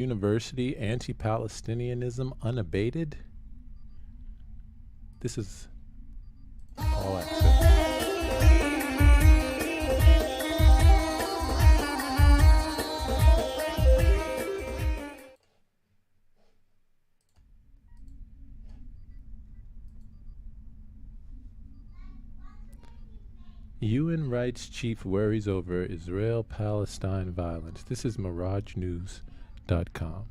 University anti-Palestinianism unabated? This is all access. UN rights chief worries over Israel-Palestine violence. This is MirageNews.com.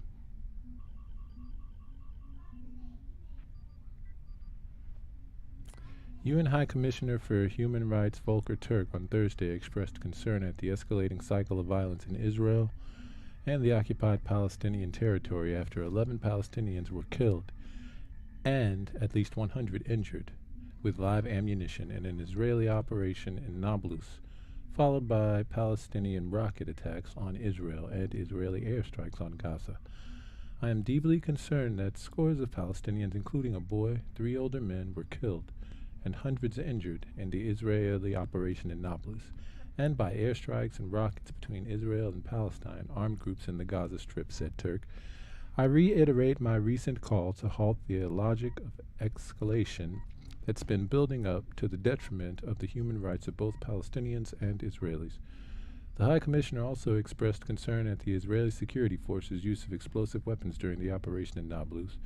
UN High Commissioner for Human Rights Volker Turk on Thursday expressed concern at the escalating cycle of violence in Israel and the occupied Palestinian territory after 11 Palestinians were killed and at least 100 injured with live ammunition in an Israeli operation in Nablus, followed by Palestinian rocket attacks on Israel and Israeli airstrikes on Gaza. I am deeply concerned that scores of Palestinians, including a boy, 3 older men, were killed and hundreds injured in the Israeli operation in Nablus, and by airstrikes and rockets between Israel and Palestine armed groups in the Gaza Strip, said Turk. I reiterate my recent call to halt the logic of escalation that's been building up to the detriment of the human rights of both Palestinians and Israelis. The High Commissioner also expressed concern at the Israeli security forces' use of explosive weapons during the operation in Nablus.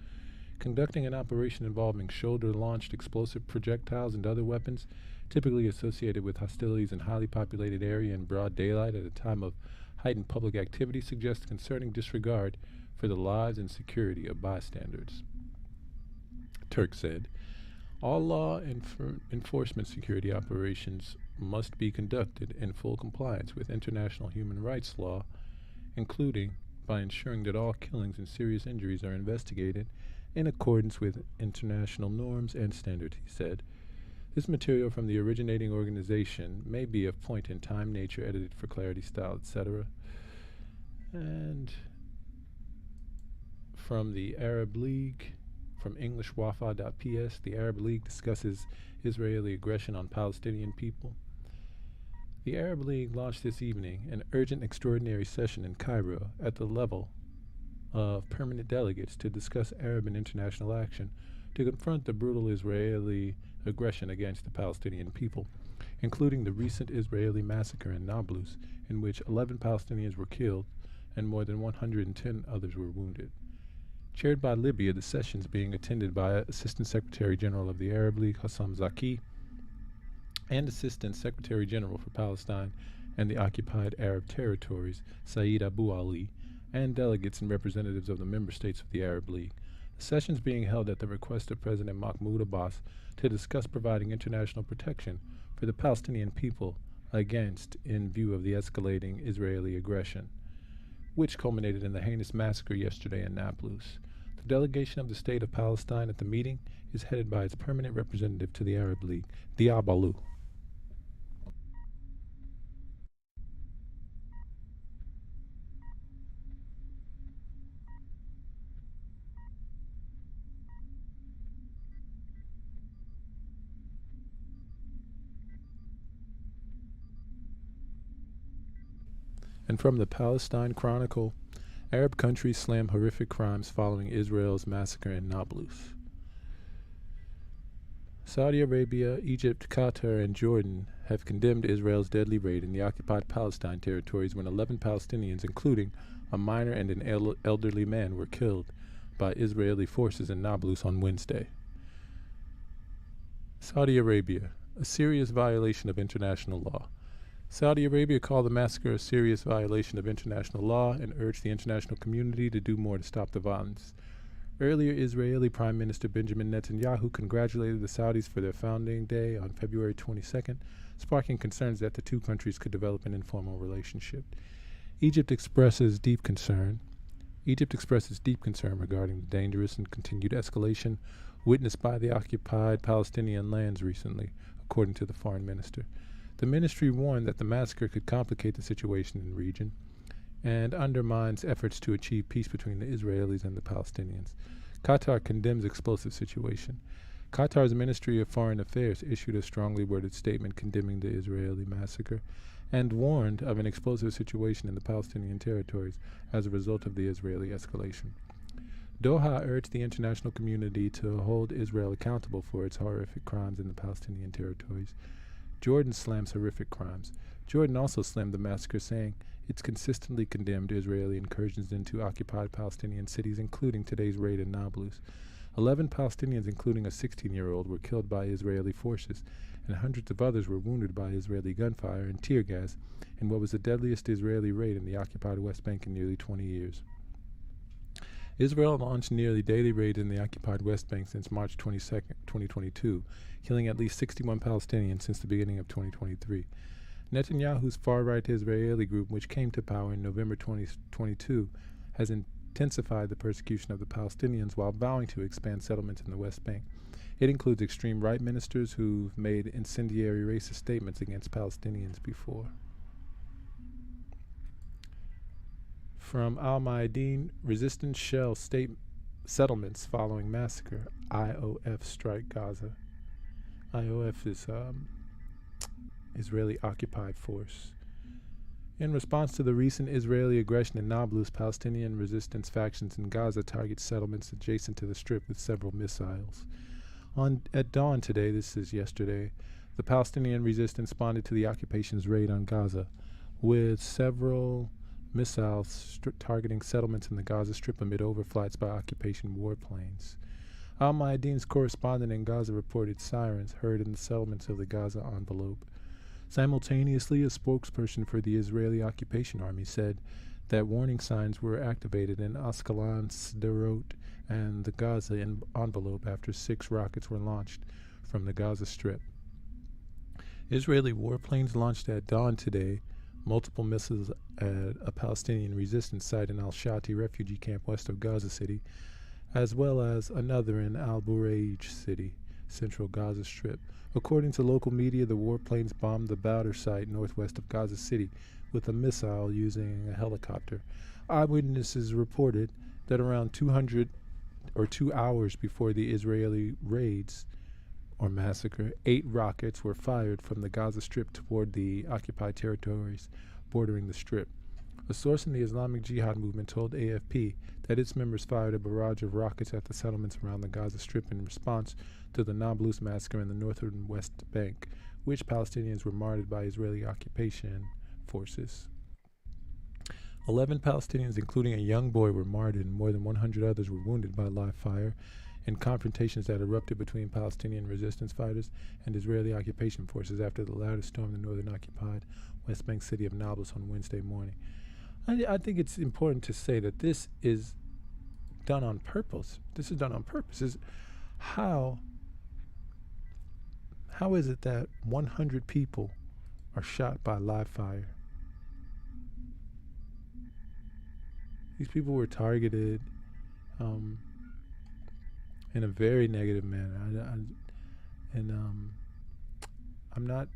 Conducting an operation involving shoulder-launched explosive projectiles and other weapons, typically associated with hostilities in a highly populated area in broad daylight at a time of heightened public activity, suggests concerning disregard for the lives and security of bystanders. Turk said, all law enforcement security operations must be conducted in full compliance with international human rights law, including by ensuring that all killings and serious injuries are investigated in accordance with international norms and standards, he said. This material from the originating organization may be of point in time, nature, edited for clarity, style, etc. And from the Arab League, from English Wafa.ps, the Arab League discusses Israeli aggression on Palestinian people. The Arab League launched this evening an urgent extraordinary session in Cairo at the level of permanent delegates to discuss Arab and international action to confront the brutal Israeli aggression against the Palestinian people, including the recent Israeli massacre in Nablus, in which 11 Palestinians were killed and more than 110 others were wounded. Chaired by Libya, the sessions being attended by Assistant Secretary General of the Arab League Hassam Zaki and Assistant Secretary General for Palestine and the occupied Arab territories Saeed Abu Ali, and delegates and representatives of the member states of the Arab League. The sessions being held at the request of President Mahmoud Abbas to discuss providing international protection for the Palestinian people against in view of the escalating Israeli aggression, which culminated in the heinous massacre yesterday in Nablus. The delegation of the State of Palestine at the meeting is headed by its permanent representative to the Arab League, Diab Alou. And from the Palestine Chronicle, Arab countries slam horrific crimes following Israel's massacre in Nablus. Saudi Arabia, Egypt, Qatar, and Jordan have condemned Israel's deadly raid in the occupied Palestine territories when 11 Palestinians, including a minor and an elderly man, were killed by Israeli forces in Nablus on Wednesday. Saudi Arabia, a serious violation of international law. Saudi Arabia called the massacre a serious violation of international law and urged the international community to do more to stop the violence. Earlier, Israeli Prime Minister Benjamin Netanyahu congratulated the Saudis for their founding day on February 22nd, sparking concerns that the two countries could develop an informal relationship. Egypt expresses deep concern regarding the dangerous and continued escalation witnessed by the occupied Palestinian lands recently, according to the foreign minister. The ministry warned that the massacre could complicate the situation in the region and undermines efforts to achieve peace between the Israelis and the Palestinians. Qatar condemns explosive situation. Qatar's Ministry of Foreign Affairs issued a strongly worded statement condemning the Israeli massacre and warned of an explosive situation in the Palestinian territories as a result of the Israeli escalation. Doha urged the international community to hold Israel accountable for its horrific crimes in the Palestinian territories. Jordan slams horrific crimes. Jordan also slammed the massacre, saying it's consistently condemned Israeli incursions into occupied Palestinian cities, including today's raid in Nablus. 11 Palestinians, including a 16-year-old, were killed by Israeli forces, and hundreds of others were wounded by Israeli gunfire and tear gas in what was the deadliest Israeli raid in the occupied West Bank in nearly 20 years. Israel launched nearly daily raids in the occupied West Bank since March 22, 2022, killing at least 61 Palestinians since the beginning of 2023. Netanyahu's far-right Israeli group, which came to power in November 2022, has intensified the persecution of the Palestinians while vowing to expand settlements in the West Bank. It includes extreme right ministers who've made incendiary racist statements against Palestinians before. From Al-Mayadeen, resistance shell settlements following massacre. IOF strike Gaza. IOF is Israeli occupied force. In response to the recent Israeli aggression in Nablus, Palestinian resistance factions in Gaza target settlements adjacent to the Strip with several missiles. At dawn today, this is yesterday, the Palestinian resistance responded to the occupation's raid on Gaza with several missiles targeting settlements in the Gaza Strip amid overflights by occupation warplanes. Al-Mayadeen's correspondent in Gaza reported sirens heard in the settlements of the Gaza envelope. Simultaneously, a spokesperson for the Israeli occupation army said that warning signs were activated in Ascalon, Sderot, and the Gaza envelope after 6 rockets were launched from the Gaza Strip. Israeli warplanes launched at dawn today multiple missiles at a Palestinian resistance site in Al-Shati refugee camp west of Gaza City, as well as another in Al-Bureij City, central Gaza Strip. According to local media, the warplanes bombed the Badr site northwest of Gaza City with a missile using a helicopter. Eyewitnesses reported that around 2 hours before the Israeli raids or massacre, 8 rockets were fired from the Gaza Strip toward the occupied territories bordering the Strip. A source in the Islamic Jihad movement told AFP that its members fired a barrage of rockets at the settlements around the Gaza Strip in response to the Nablus Massacre in the northern West Bank, which Palestinians were martyred by Israeli occupation forces. 11 Palestinians, including a young boy, were martyred, and more than 100 others were wounded by live fire in confrontations that erupted between Palestinian resistance fighters and Israeli occupation forces after the latter stormed the northern occupied West Bank city of Nablus on Wednesday morning. I think it's important to say that this is done on purpose. This is done on purpose. How is it that 100 people are shot by live fire? These people were targeted in a very negative manner. I'm not.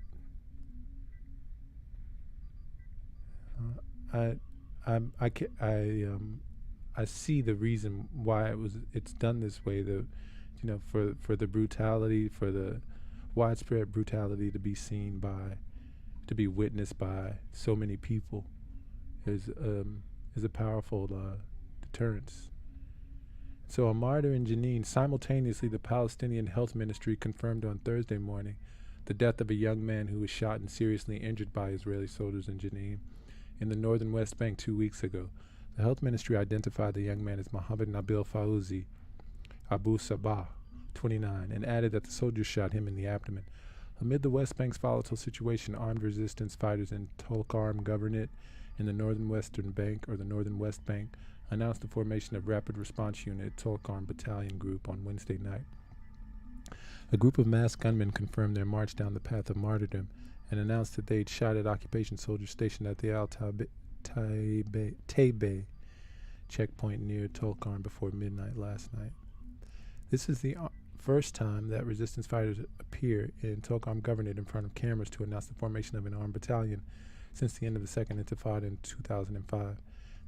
I see the reason why it's done this way. For the brutality, for the widespread brutality to be seen to be witnessed by so many people, is a powerful deterrence. So a martyr in Jenin. Simultaneously, the Palestinian Health Ministry confirmed on Thursday morning the death of a young man who was shot and seriously injured by Israeli soldiers in Jenin in the northern West Bank 2 weeks ago. The health ministry identified the young man as Mohammed Nabil Fauzi Abu Sabah, 29, and added that the soldiers shot him in the abdomen. Amid the West Bank's volatile situation, armed resistance fighters in Tulkarm Governorate in the northern Western Bank, or the northern West Bank, announced the formation of Rapid Response Unit Tulkarm Battalion Group on Wednesday night. A group of masked gunmen confirmed their march down the path of martyrdom and announced that they'd shot at occupation soldiers stationed at the Al-Taybeh checkpoint near Tulkarm before midnight last night. This is the first time that resistance fighters appear in Tulkarm Governorate in front of cameras to announce the formation of an armed battalion since the end of the Second Intifada in 2005.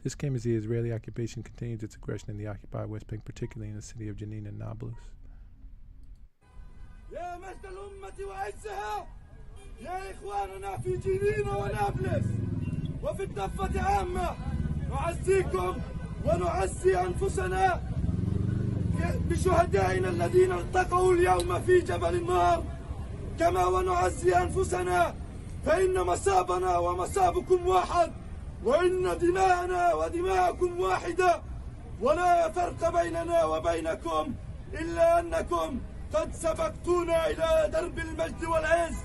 This came as the Israeli occupation continues its aggression in the occupied West Bank, particularly in the city of Jenin and Nablus. يا إخواننا في جنين ونابلس وفي الضفة عامة نعزيكم ونعزي أنفسنا بشهدائنا الذين التقوا اليوم في جبل النار، كما ونعزي أنفسنا فإن مصابنا ومصابكم واحد، وإن دماءنا ودماءكم واحدة، ولا فرق بيننا وبينكم إلا أنكم قد سبقتونا إلى درب المجد والعز،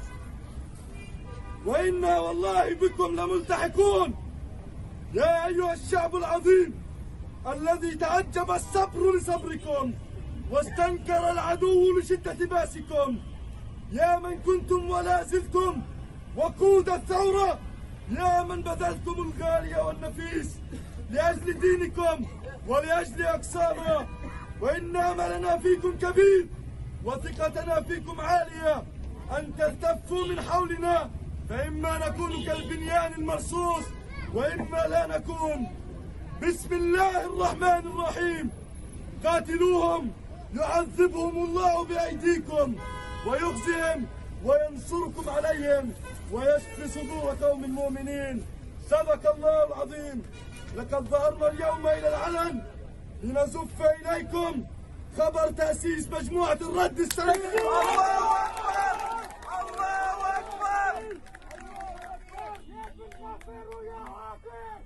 وإنا والله بكم لملتحقون. يا أيها الشعب العظيم الذي تعجب الصبر لصبركم واستنكر العدو لشدة باسكم، يا من كنتم ولا زلتم وقود الثورة، يا من بذلتم الغالي والنفيس لأجل دينكم ولأجل أقصانا، وإن أملنا فيكم كبير وثقتنا فيكم عالية، أن تلتفوا من حولنا، فإما نكون كالبنيان المرصوص وإما لا نكون. بسم الله الرحمن الرحيم. قاتلوهم يعذبهم الله بأيديكم ويخزيهم وينصركم عليهم ويشفي صدور قوم المؤمنين. صدق الله العظيم. لقد ظهرنا اليوم إلى العلن لنزف إليكم خبر تأسيس مجموعة الرد السلفي. الله أكبر الله أكبر.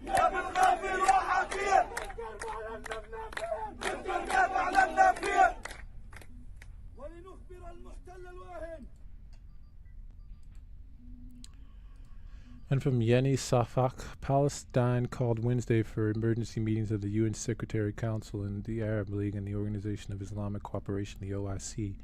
يا بالغافر وحقير بالكرب على النافير ولنخبر المحتل الواهن. And from Yeni Safak, Palestine called Wednesday for emergency meetings of the UN Secretary Council and the Arab League and the Organization of Islamic Cooperation, the OIC,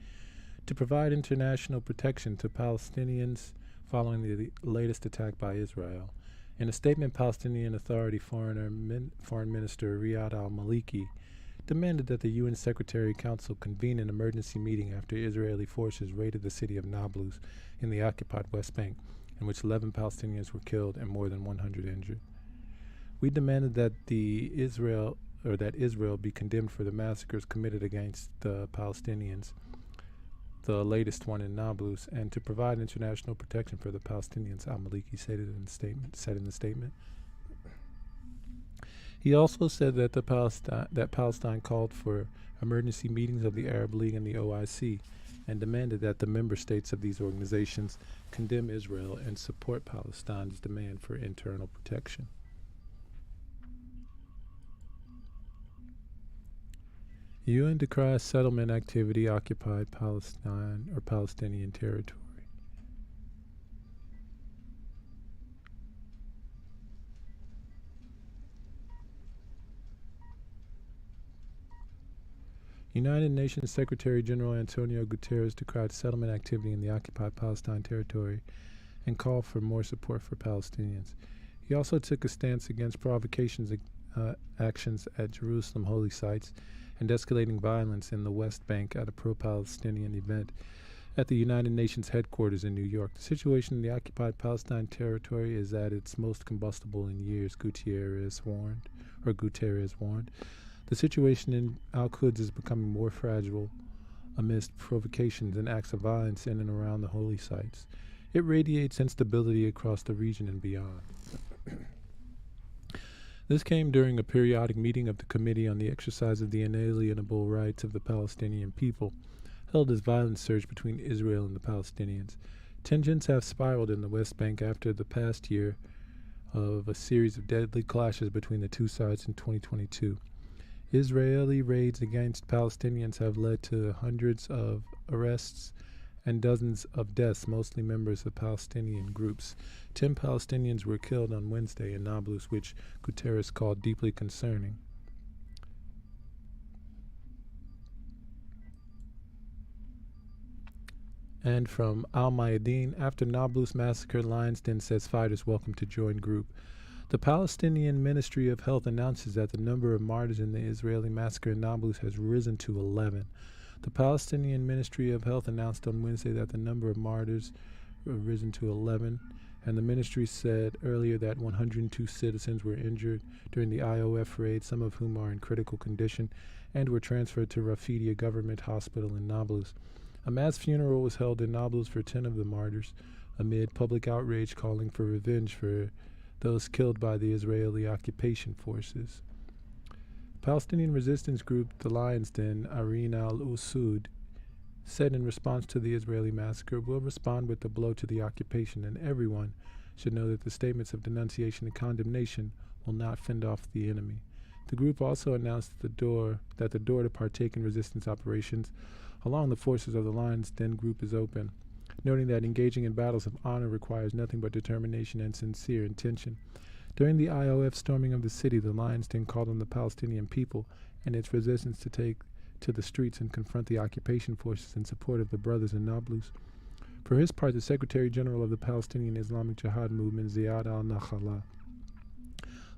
to provide international protection to Palestinians following the latest attack by Israel. In a statement, Palestinian Authority Foreign Minister Riyad al-Maliki demanded that the UN Secretary Council convene an emergency meeting after Israeli forces raided the city of Nablus in the occupied West Bank, in which 11 Palestinians were killed and more than 100 injured. We demanded that Israel be condemned for the massacres committed against the Palestinians, the latest one in Nablus, and to provide international protection for the Palestinians, al-Maliki said in the statement. He also said that Palestine called for emergency meetings of the Arab League and the OIC, and demanded that the member states of these organizations condemn Israel and support Palestine's demand for internal protection. UN decries settlement activity occupied Palestine or Palestinian territory. United Nations Secretary General Antonio Guterres decried settlement activity in the occupied Palestine territory and called for more support for Palestinians. He also took a stance against provocations actions at Jerusalem holy sites and escalating violence in the West Bank at a pro-Palestinian event at the United Nations headquarters in New York. The situation in the occupied Palestine territory is at its most combustible in years, Guterres warned. The situation in Al-Quds is becoming more fragile amidst provocations and acts of violence in and around the holy sites. It radiates instability across the region and beyond. This came during a periodic meeting of the Committee on the Exercise of the Inalienable Rights of the Palestinian People, held as violence surged between Israel and the Palestinians. Tensions have spiraled in the West Bank after the past year of a series of deadly clashes between the two sides in 2022. Israeli raids against Palestinians have led to hundreds of arrests and dozens of deaths, mostly members of Palestinian groups. 10 Palestinians were killed on Wednesday in Nablus, which Guterres called deeply concerning. And from Al-Mayadeen, after Nablus Massacre, Lions Den says fighters welcome to join group. The Palestinian Ministry of Health announces that the number of martyrs in the Israeli massacre in Nablus has risen to 11. The Palestinian Ministry of Health announced on Wednesday that the number of martyrs have risen to 11, and the ministry said earlier that 102 citizens were injured during the IOF raid, some of whom are in critical condition, and were transferred to Rafidia Government Hospital in Nablus. A mass funeral was held in Nablus for 10 of the martyrs, amid public outrage calling for revenge for those killed by the Israeli occupation forces. Palestinian resistance group The Lion's Den, Arin al-Usud, said in response to the Israeli massacre, "We'll respond with a blow to the occupation, and everyone should know that the statements of denunciation and condemnation will not fend off the enemy." The group also announced that the door to partake in resistance operations along the forces of the Lion's Den group is open, noting that engaging in battles of honor requires nothing but determination and sincere intention. During the IOF storming of the city, the Lion's Den called on the Palestinian people and its resistance to take to the streets and confront the occupation forces in support of the brothers in Nablus. For his part, the Secretary General of the Palestinian Islamic Jihad movement, Ziad al-Nakhala,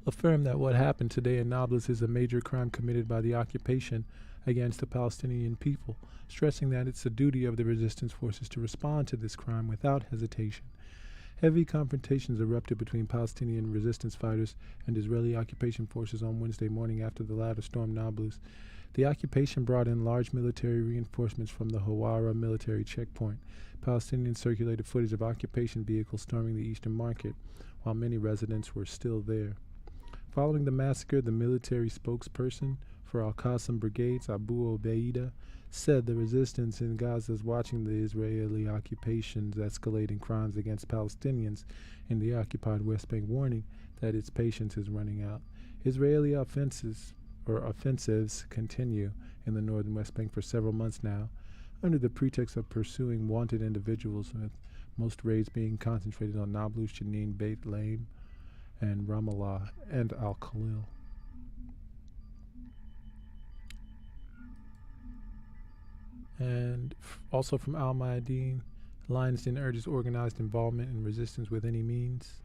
affirmed that what happened today in Nablus is a major crime committed by the occupation against the Palestinian people, stressing that it's the duty of the resistance forces to respond to this crime without hesitation. Heavy confrontations erupted between Palestinian resistance fighters and Israeli occupation forces on Wednesday morning after the latter stormed Nablus. The occupation brought in large military reinforcements from the Hawara military checkpoint. Palestinians circulated footage of occupation vehicles storming the Eastern Market, while many residents were still there. Following the massacre, the military spokesperson for Al-Qassam Brigades, Abu Obeida, said the resistance in Gaza is watching the Israeli occupation's escalating crimes against Palestinians in the occupied West Bank, warning that its patience is running out. Israeli offensives continue in the northern West Bank for several months now, under the pretext of pursuing wanted individuals, with most raids being concentrated on Nablus, Jenin, Beit Laim, and Ramallah, and Al-Khalil. And also from Al-Mayadeen, Lion's Den urges organized involvement in resistance with any means.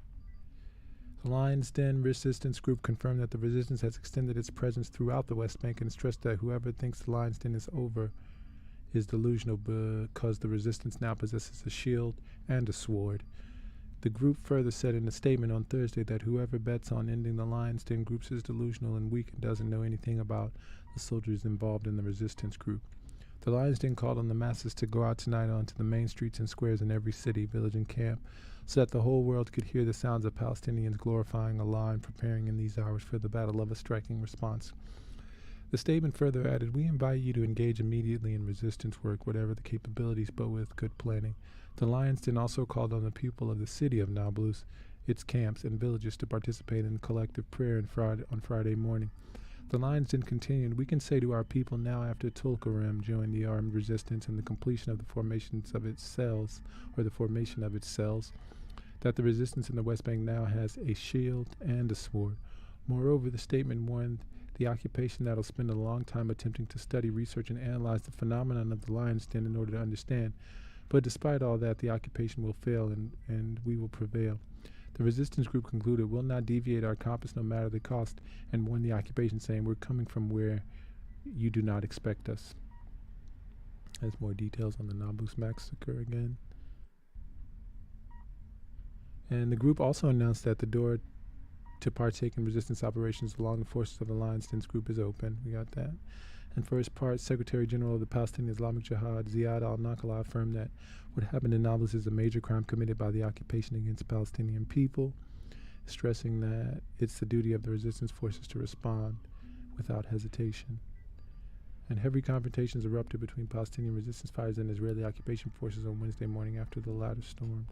The Lion's Den resistance group confirmed that the resistance has extended its presence throughout the West Bank and stressed that whoever thinks the Lion's Den is over is delusional, because the resistance now possesses a shield and a sword. The group further said in a statement on Thursday that whoever bets on ending the Lion's Den groups is delusional and weak and doesn't know anything about the soldiers involved in the resistance group. The Lion's Den called on the masses to go out tonight onto the main streets and squares in every city, village, and camp, so that the whole world could hear the sounds of Palestinians glorifying Allah and preparing in these hours for the battle of a striking response. The statement further added, "We invite you to engage immediately in resistance work, whatever the capabilities, but with good planning." The Lion's Den also called on the people of the city of Nablus, its camps, and villages to participate in collective prayer on Friday morning. The Lion's Den continued, "We can say to our people now, after Tulkarem joined the armed resistance and the completion of the formation of its cells, that the resistance in the West Bank now has a shield and a sword. Moreover, the statement warned the occupation that'll spend a long time attempting to study, research, and analyze the phenomenon of the Lion's Den in order to understand. But despite all that, the occupation will fail and we will prevail." The resistance group concluded, "We'll not deviate our compass no matter the cost," and warned the occupation, saying, "We're coming from where you do not expect us." There's more details on the Nablus Massacre again. And the group also announced that the door to partake in resistance operations along the forces of the Lion's Den group is open. We got that. And for his part, Secretary General of the Palestinian Islamic Jihad, Ziad al-Nakhala, affirmed that what happened in Nablus is a major crime committed by the occupation against Palestinian people, stressing that it's the duty of the resistance forces to respond without hesitation. And heavy confrontations erupted between Palestinian resistance fighters and Israeli occupation forces on Wednesday morning after the latter stormed.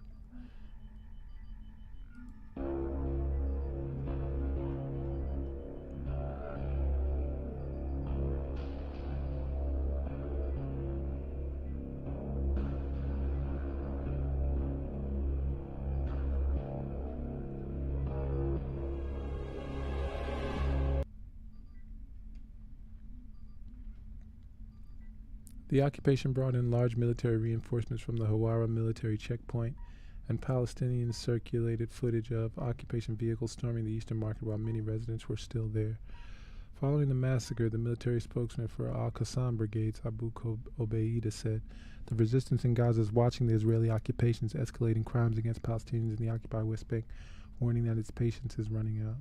The occupation brought in large military reinforcements from the Hawara military checkpoint, and Palestinians circulated footage of occupation vehicles storming the Eastern Market while many residents were still there. Following the massacre, the military spokesman for Al-Qassam Brigades, Abu Obeida, said, "The resistance in Gaza is watching the Israeli occupation's escalating crimes against Palestinians in the occupied West Bank, warning that its patience is running out."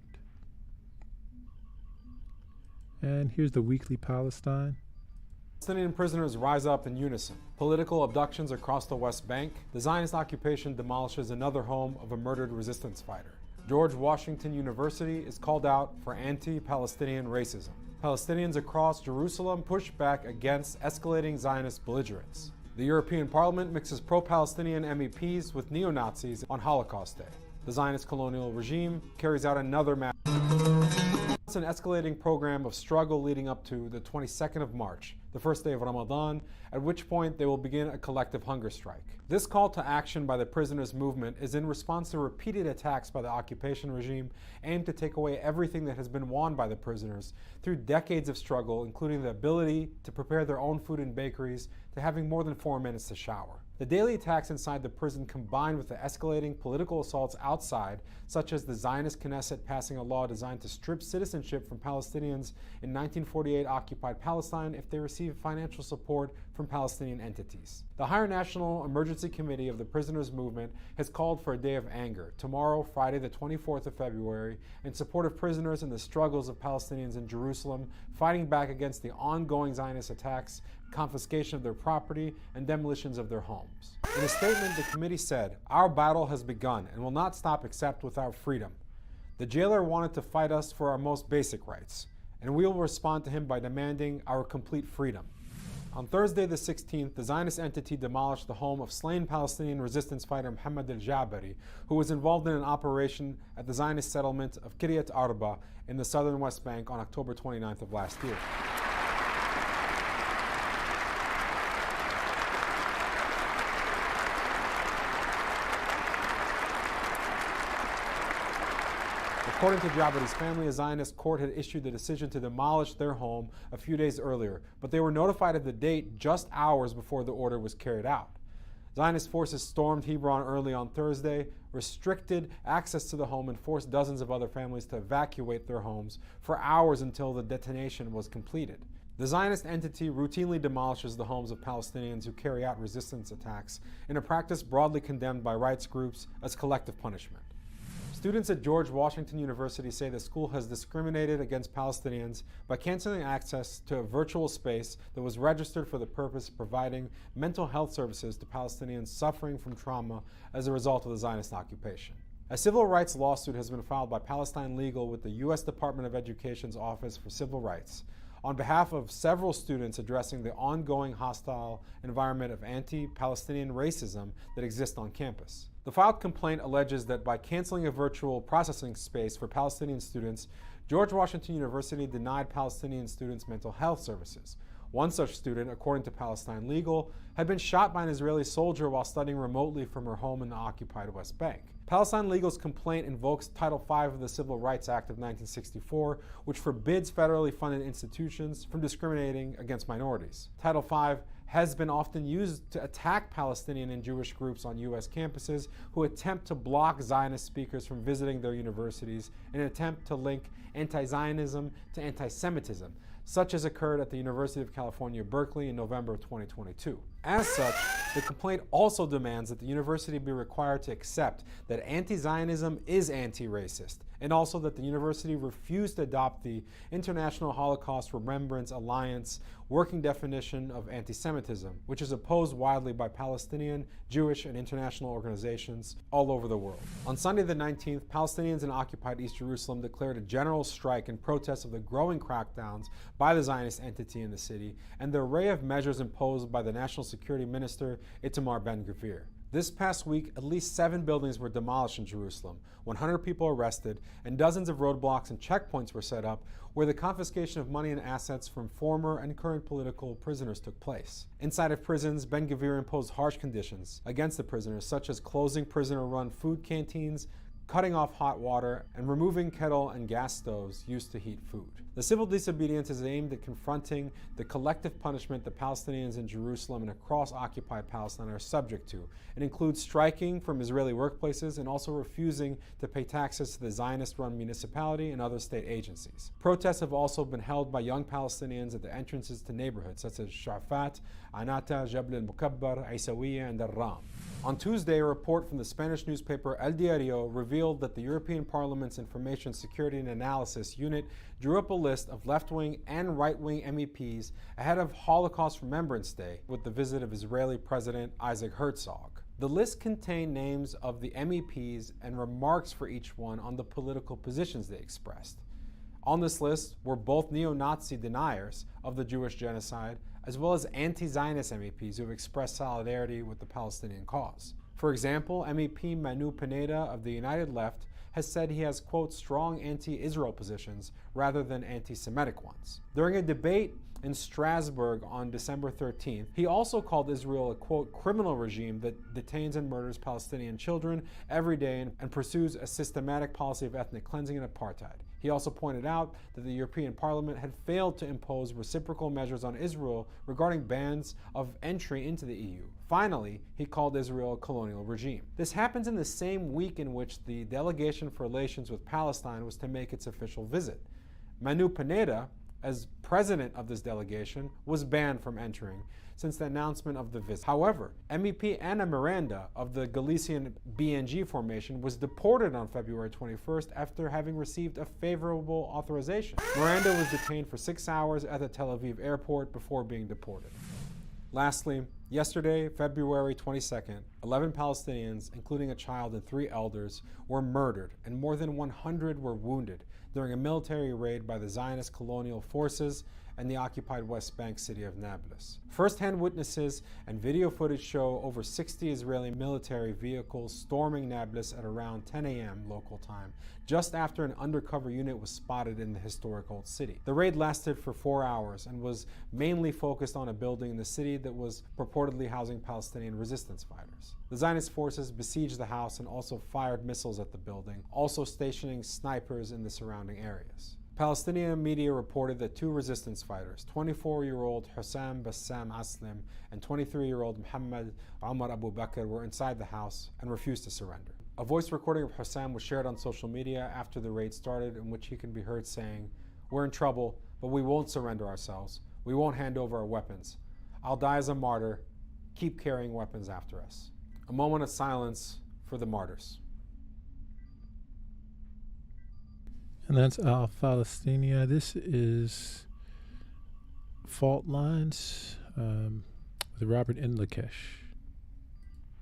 And here's the Weekly Palestine. Palestinian prisoners rise up in unison. Political abductions across the West Bank. The Zionist occupation demolishes another home of a murdered resistance fighter. George Washington University is called out for anti-Palestinian racism. Palestinians across Jerusalem push back against escalating Zionist belligerence. The European Parliament mixes pro-Palestinian MEPs with neo-Nazis on Holocaust Day. The Zionist colonial regime carries out another mass. It's an escalating program of struggle leading up to the 22nd of March, the first day of Ramadan, at which point they will begin a collective hunger strike. This call to action by the prisoners' movement is in response to repeated attacks by the occupation regime aimed to take away everything that has been won by the prisoners through decades of struggle, including the ability to prepare their own food in bakeries, to having more than 4 minutes to shower. The daily attacks inside the prison, combined with the escalating political assaults outside, such as the Zionist Knesset passing a law designed to strip citizenship from Palestinians in 1948 occupied Palestine if they receive financial support from Palestinian entities. The Higher National Emergency Committee of the Prisoners' Movement has called for a day of anger tomorrow, Friday the 24th of February, in support of prisoners and the struggles of Palestinians in Jerusalem, fighting back against the ongoing Zionist attacks, confiscation of their property, and demolitions of their homes. In a statement, the committee said, "Our battle has begun and will not stop except with our freedom. The jailer wanted to fight us for our most basic rights, and we will respond to him by demanding our complete freedom." On Thursday the 16th, the Zionist entity demolished the home of slain Palestinian resistance fighter Mohammed al-Jabari, who was involved in an operation at the Zionist settlement of Kiryat Arba in the southern West Bank on October 29th of last year. According to Jabari's family, a Zionist court had issued the decision to demolish their home a few days earlier, but they were notified of the date just hours before the order was carried out. Zionist forces stormed Hebron early on Thursday, restricted access to the home, and forced dozens of other families to evacuate their homes for hours until the detonation was completed. The Zionist entity routinely demolishes the homes of Palestinians who carry out resistance attacks, in a practice broadly condemned by rights groups as collective punishment. Students at George Washington University say the school has discriminated against Palestinians by canceling access to a virtual space that was registered for the purpose of providing mental health services to Palestinians suffering from trauma as a result of the Zionist occupation. A civil rights lawsuit has been filed by Palestine Legal with the U.S. Department of Education's Office for Civil Rights on behalf of several students addressing the ongoing hostile environment of anti-Palestinian racism that exists on campus. The filed complaint alleges that by canceling a virtual processing space for Palestinian students, George Washington University denied Palestinian students mental health services. One such student, according to Palestine Legal, had been shot by an Israeli soldier while studying remotely from her home in the occupied West Bank. Palestine Legal's complaint invokes Title V of the Civil Rights Act of 1964, which forbids federally funded institutions from discriminating against minorities. Title V has been often used to attack Palestinian and Jewish groups on U.S. campuses who attempt to block Zionist speakers from visiting their universities in an attempt to link anti-Zionism to anti-Semitism, such as occurred at the University of California, Berkeley in November of 2022. As such, the complaint also demands that the university be required to accept that anti-Zionism is anti-racist, and also that the university refuse to adopt the International Holocaust Remembrance Alliance working definition of anti-Semitism, which is opposed widely by Palestinian, Jewish, and international organizations all over the world. On Sunday the 19th, Palestinians in occupied East Jerusalem declared a general strike in protest of the growing crackdowns by the Zionist entity in the city and the array of measures imposed by the National Security Minister Itamar Ben-Gvir. This past week, at least 7 buildings were demolished in Jerusalem, 100 people arrested, and dozens of roadblocks and checkpoints were set up where the confiscation of money and assets from former and current political prisoners took place. Inside of prisons, Ben-Gvir imposed harsh conditions against the prisoners, such as closing prisoner-run food canteens, cutting off hot water, and removing kettle and gas stoves used to heat food. The civil disobedience is aimed at confronting the collective punishment that Palestinians in Jerusalem and across occupied Palestine are subject to. It includes striking from Israeli workplaces and also refusing to pay taxes to the Zionist-run municipality and other state agencies. Protests have also been held by young Palestinians at the entrances to neighborhoods such as Shafat, Anata, Jabal al-Mukabbar, Aisawiya, and Al-Ram. On Tuesday, a report from the Spanish newspaper El Diario revealed that the European Parliament's Information Security and Analysis Unit drew up a list of left-wing and right-wing MEPs ahead of Holocaust Remembrance Day with the visit of Israeli President Isaac Herzog. The list contained names of the MEPs and remarks for each one on the political positions they expressed. On this list were both neo-Nazi deniers of the Jewish genocide as well as anti-Zionist MEPs who have expressed solidarity with the Palestinian cause. For example, MEP Manu Pineda of the United Left has said he has, quote, strong anti-Israel positions rather than anti-Semitic ones. During a debate in Strasbourg on December 13th, he also called Israel a, quote, criminal regime that detains and murders Palestinian children every day and pursues a systematic policy of ethnic cleansing and apartheid. He also pointed out that the European Parliament had failed to impose reciprocal measures on Israel regarding bans of entry into the EU. Finally, he called Israel a colonial regime. This happens in the same week in which the Delegation for Relations with Palestine was to make its official visit. Manu Pineda, as president of this delegation, was banned from entering since the announcement of the visit. However, MEP Ana Miranda of the Galician BNG formation was deported on February 21st after having received a favorable authorization. Miranda was detained for 6 hours at the Tel Aviv airport before being deported. Lastly, yesterday, February 22nd, 11 Palestinians, including a child and 3 elders, were murdered and more than 100 were wounded during a military raid by the Zionist colonial forces and the occupied West Bank city of Nablus. First-hand witnesses and video footage show over 60 Israeli military vehicles storming Nablus at around 10 a.m. local time, just after an undercover unit was spotted in the historic old city. The raid lasted for 4 hours and was mainly focused on a building in the city that was purportedly housing Palestinian resistance fighters. The Zionist forces besieged the house and also fired missiles at the building, also stationing snipers in the surrounding areas. Palestinian media reported that 2 resistance fighters, 24-year-old Hussam Bassam Aslim and 23-year-old Muhammad Omar Abu Bakr, were inside the house and refused to surrender. A voice recording of Hussam was shared on social media after the raid started, in which he can be heard saying, "We're in trouble, but we won't surrender ourselves. We won't hand over our weapons. I'll die as a martyr. Keep carrying weapons after us." A moment of silence for the martyrs. And that's Al Palestina. This is Fault Lines with Robert in Lakesh.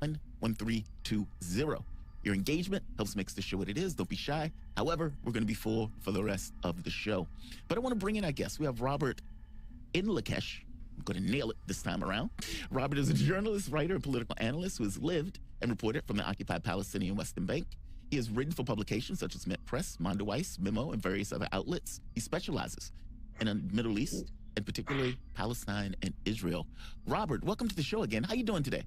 11320. Your engagement helps make the show what it is. Don't be shy. However, we're going to be full for the rest of the show. But I want to bring in our guest. We have Robert in Lakesh. I'm going to nail it this time around. Robert is a journalist, writer, and political analyst who has lived and reported from the occupied Palestinian Western Bank. He has written for publications such as Met Press, Mondoweiss, Memo, and various other outlets. He specializes in the Middle East, and particularly Palestine and Israel. Robert, welcome to the show again. How are you doing today?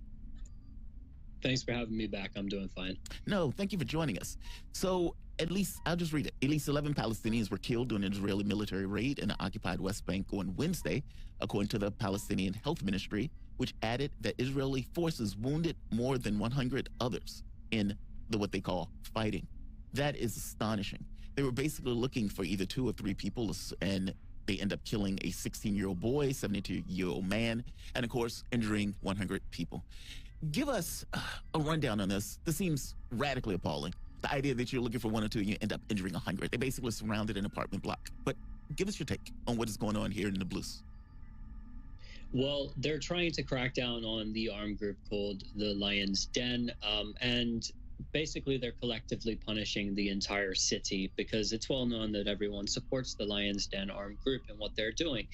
Thanks for having me back. I'm doing fine. No, thank you for joining us. So, at least, I'll just read it. At least 11 Palestinians were killed during an Israeli military raid in the occupied West Bank on Wednesday, according to the Palestinian Health Ministry, which added that Israeli forces wounded more than 100 others in what they call fighting. That is astonishing. They were basically looking for either 2 or 3 people, and they end up killing a 16-year-old boy, 72-year-old man, and of course, injuring 100 people. Give us a rundown on this. This seems radically appalling. The idea that you're looking for 1 or 2 and you end up injuring 100. They basically surrounded an apartment block. But give us your take on what is going on here in Nablus. Well, they're trying to crack down on the armed group called the Lion's Den, and basically they're collectively punishing the entire city because it's well known that everyone supports the Lion's Den armed group and what they're doing.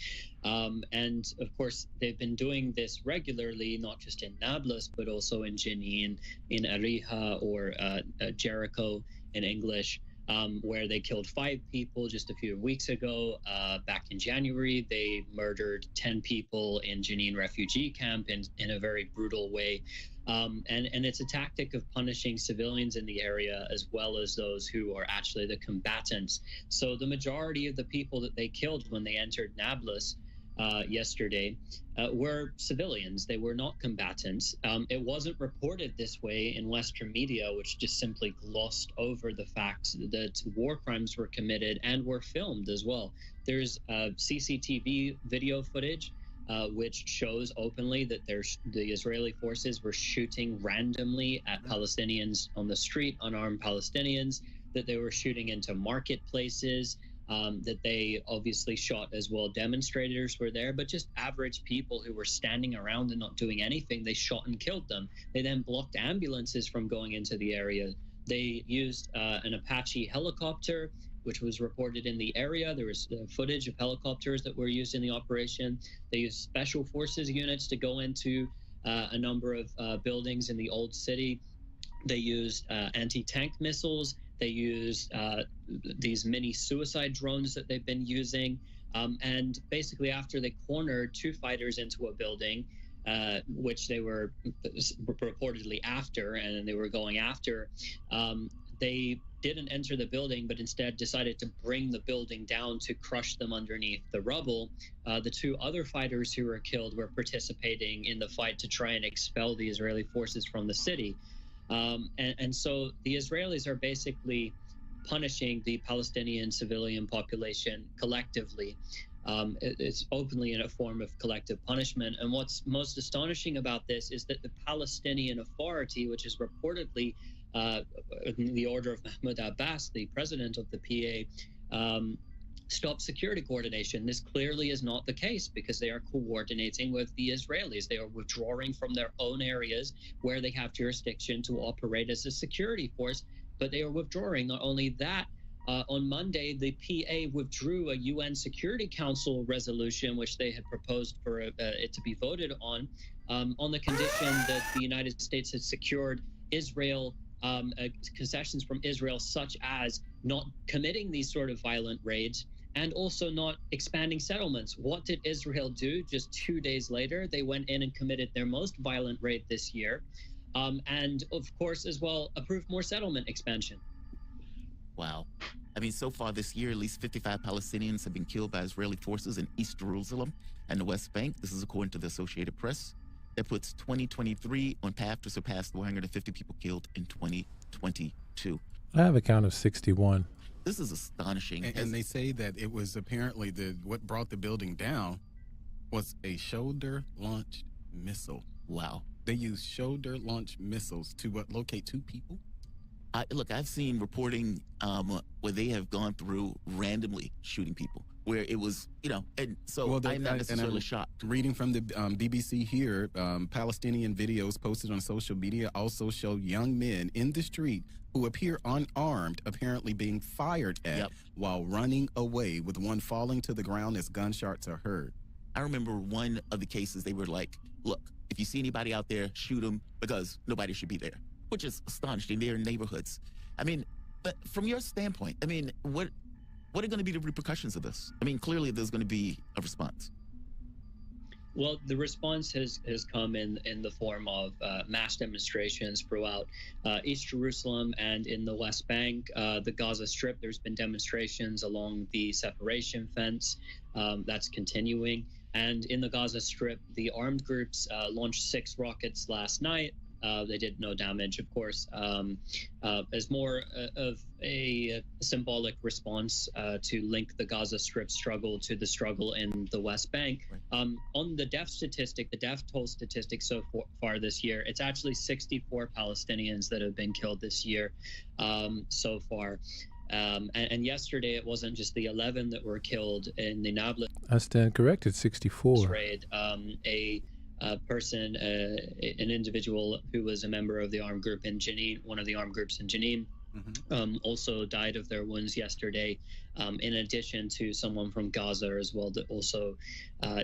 And of course, they've been doing this regularly, not just in Nablus, but also in Jenin, in Ariha, or Jericho in English, where they killed 5 people just a few weeks ago. Back in January, they murdered 10 people in Jenin refugee camp in a very brutal way. And it's a tactic of punishing civilians in the area as well as those who are actually the combatants. So the majority of the people that they killed when they entered Nablus yesterday were civilians. They were not combatants. It wasn't reported this way in Western media, which just simply glossed over the fact that war crimes were committed and were filmed as well. There's CCTV video footage which shows openly that the Israeli forces were shooting randomly at Palestinians on the street, unarmed Palestinians, that they were shooting into marketplaces, that they obviously shot as well. Demonstrators were there, but just average people who were standing around and not doing anything, they shot and killed them. They then blocked ambulances from going into the area. They used an Apache helicopter, which was reported in the area. There was footage of helicopters that were used in the operation. They used special forces units to go into a number of buildings in the old city. They used anti-tank missiles. They used these mini suicide drones that they've been using. And basically, after they cornered two fighters into a building, which they were reportedly after, and they were going after, they didn't enter the building, but instead decided to bring the building down to crush them underneath the rubble. The two other fighters who were killed were participating in the fight to try and expel the Israeli forces from the city. And so the Israelis are basically punishing the Palestinian civilian population collectively. It's openly in a form of collective punishment. And what's most astonishing about this is that the Palestinian Authority, which is reportedly the order of Mahmoud Abbas, the president of the PA, stop security coordination. This clearly is not the case, because they are coordinating with the Israelis. They are withdrawing from their own areas where they have jurisdiction to operate as a security force, but they are withdrawing. Not only that, on Monday, the PA withdrew a UN Security Council resolution, which they had proposed for it to be voted on the condition that the United States had secured Israel concessions from Israel, such as not committing these sort of violent raids and also not expanding settlements. What did Israel do? Just 2 days later, they went in and committed their most violent raid this year. And of course, as well, approved more settlement expansion. Wow. I mean, so far this year, at least 55 Palestinians have been killed by Israeli forces in East Jerusalem and the West Bank. This is according to the Associated Press. That puts 2023 on path to surpass the 150 people killed in 2022. I have a count of 61. This is astonishing. And they say that it was apparently what brought the building down was a shoulder-launched missile. Wow. They used shoulder-launched missiles to locate two people? Look, I've seen reporting where they have gone through randomly shooting people, where it was, and so I'm not necessarily shocked. Reading from the BBC here, Palestinian videos posted on social media also show young men in the street who appear unarmed, apparently being fired at while running away, with one falling to the ground as gunshots are heard. I remember one of the cases, they were like, look, if you see anybody out there, shoot them, because nobody should be there, which is astonishing. They're in neighborhoods. I mean, but from your standpoint, I mean, what are going to be the repercussions of this? I mean, clearly there's going to be a response. Well, the response has come in the form of mass demonstrations throughout East Jerusalem and in the West Bank, the Gaza Strip. There's been demonstrations along the separation fence. That's continuing. And in the Gaza Strip, the armed groups launched 6 rockets last night. They did no damage, of course, as more of a symbolic response to link the Gaza Strip struggle to the struggle in the West Bank. On the death statistic, the death toll statistic so far this year, it's actually 64 Palestinians that have been killed this year so far. And yesterday, it wasn't just the 11 that were killed in the Nablus. I stand corrected, 64. Raid. A person, an individual who was a member of the armed group in Jenin, one of the armed groups in Jenin, also died of their wounds yesterday, in addition to someone from Gaza as well that also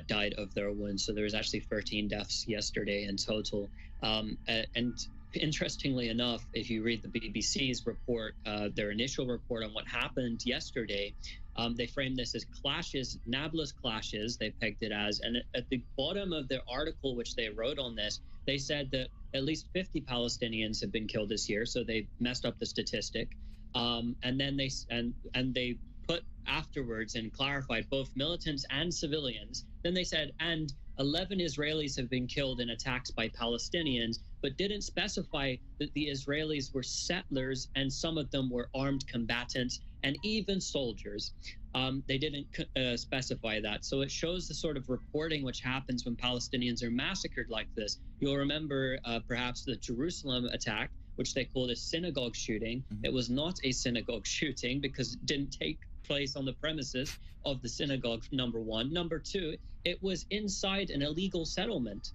died of their wounds. So there was actually 13 deaths yesterday in total. And interestingly enough, if you read the BBC's report, their initial report on what happened yesterday, they framed this as clashes, Nablus clashes, they pegged it as. And at the bottom of their article, which they wrote on this, they said that at least 50 Palestinians have been killed this year. So they messed up the statistic. And then they put afterwards and clarified both militants and civilians. Then they said, and 11 Israelis have been killed in attacks by Palestinians, but didn't specify that the Israelis were settlers and some of them were armed combatants and even soldiers. They didn't specify that. So it shows the sort of reporting which happens when Palestinians are massacred like this. You'll remember perhaps the Jerusalem attack, which they called a synagogue shooting. It was not a synagogue shooting because it didn't take place on the premises of the synagogue, number one. Number two, it was inside an illegal settlement.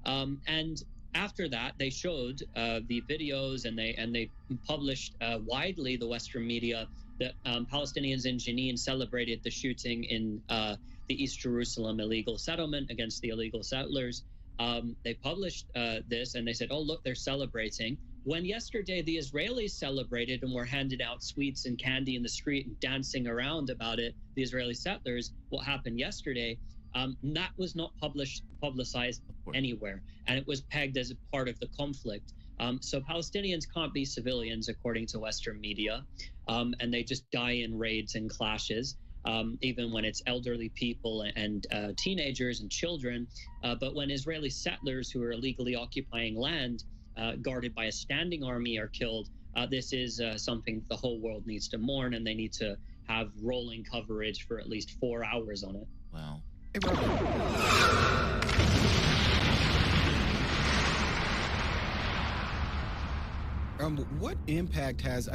And after that, they showed the videos, and they published widely, the Western media, that Palestinians in Jenin celebrated the shooting in the East Jerusalem illegal settlement against the illegal settlers. They published this, and they said, oh, look, they're celebrating. When yesterday the Israelis celebrated and were handing out sweets and candy in the street and dancing around about it, the Israeli settlers, what happened yesterday, that was not publicized anywhere, and it was pegged as a part of the conflict. So Palestinians can't be civilians, according to Western media, and they just die in raids and clashes, even when it's elderly people and teenagers and children. But when Israeli settlers who are illegally occupying land, guarded by a standing army, are killed, this is something the whole world needs to mourn, and they need to have rolling coverage for at least 4 hours on it. Wow. Hey, brother. What impact has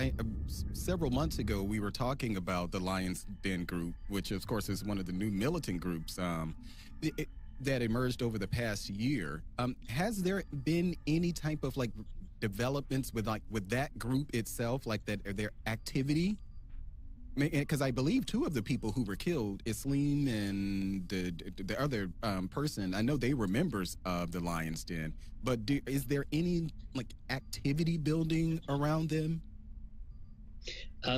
several months ago we were talking about the Lion's Den group, which of course is one of the new militant groups that emerged over the past year. Has there been any type of developments with that group itself, like their activity? Because I believe two of the people who were killed, Islam and the other person, I know they were members of the Lion's Den, but is there any activity building around them?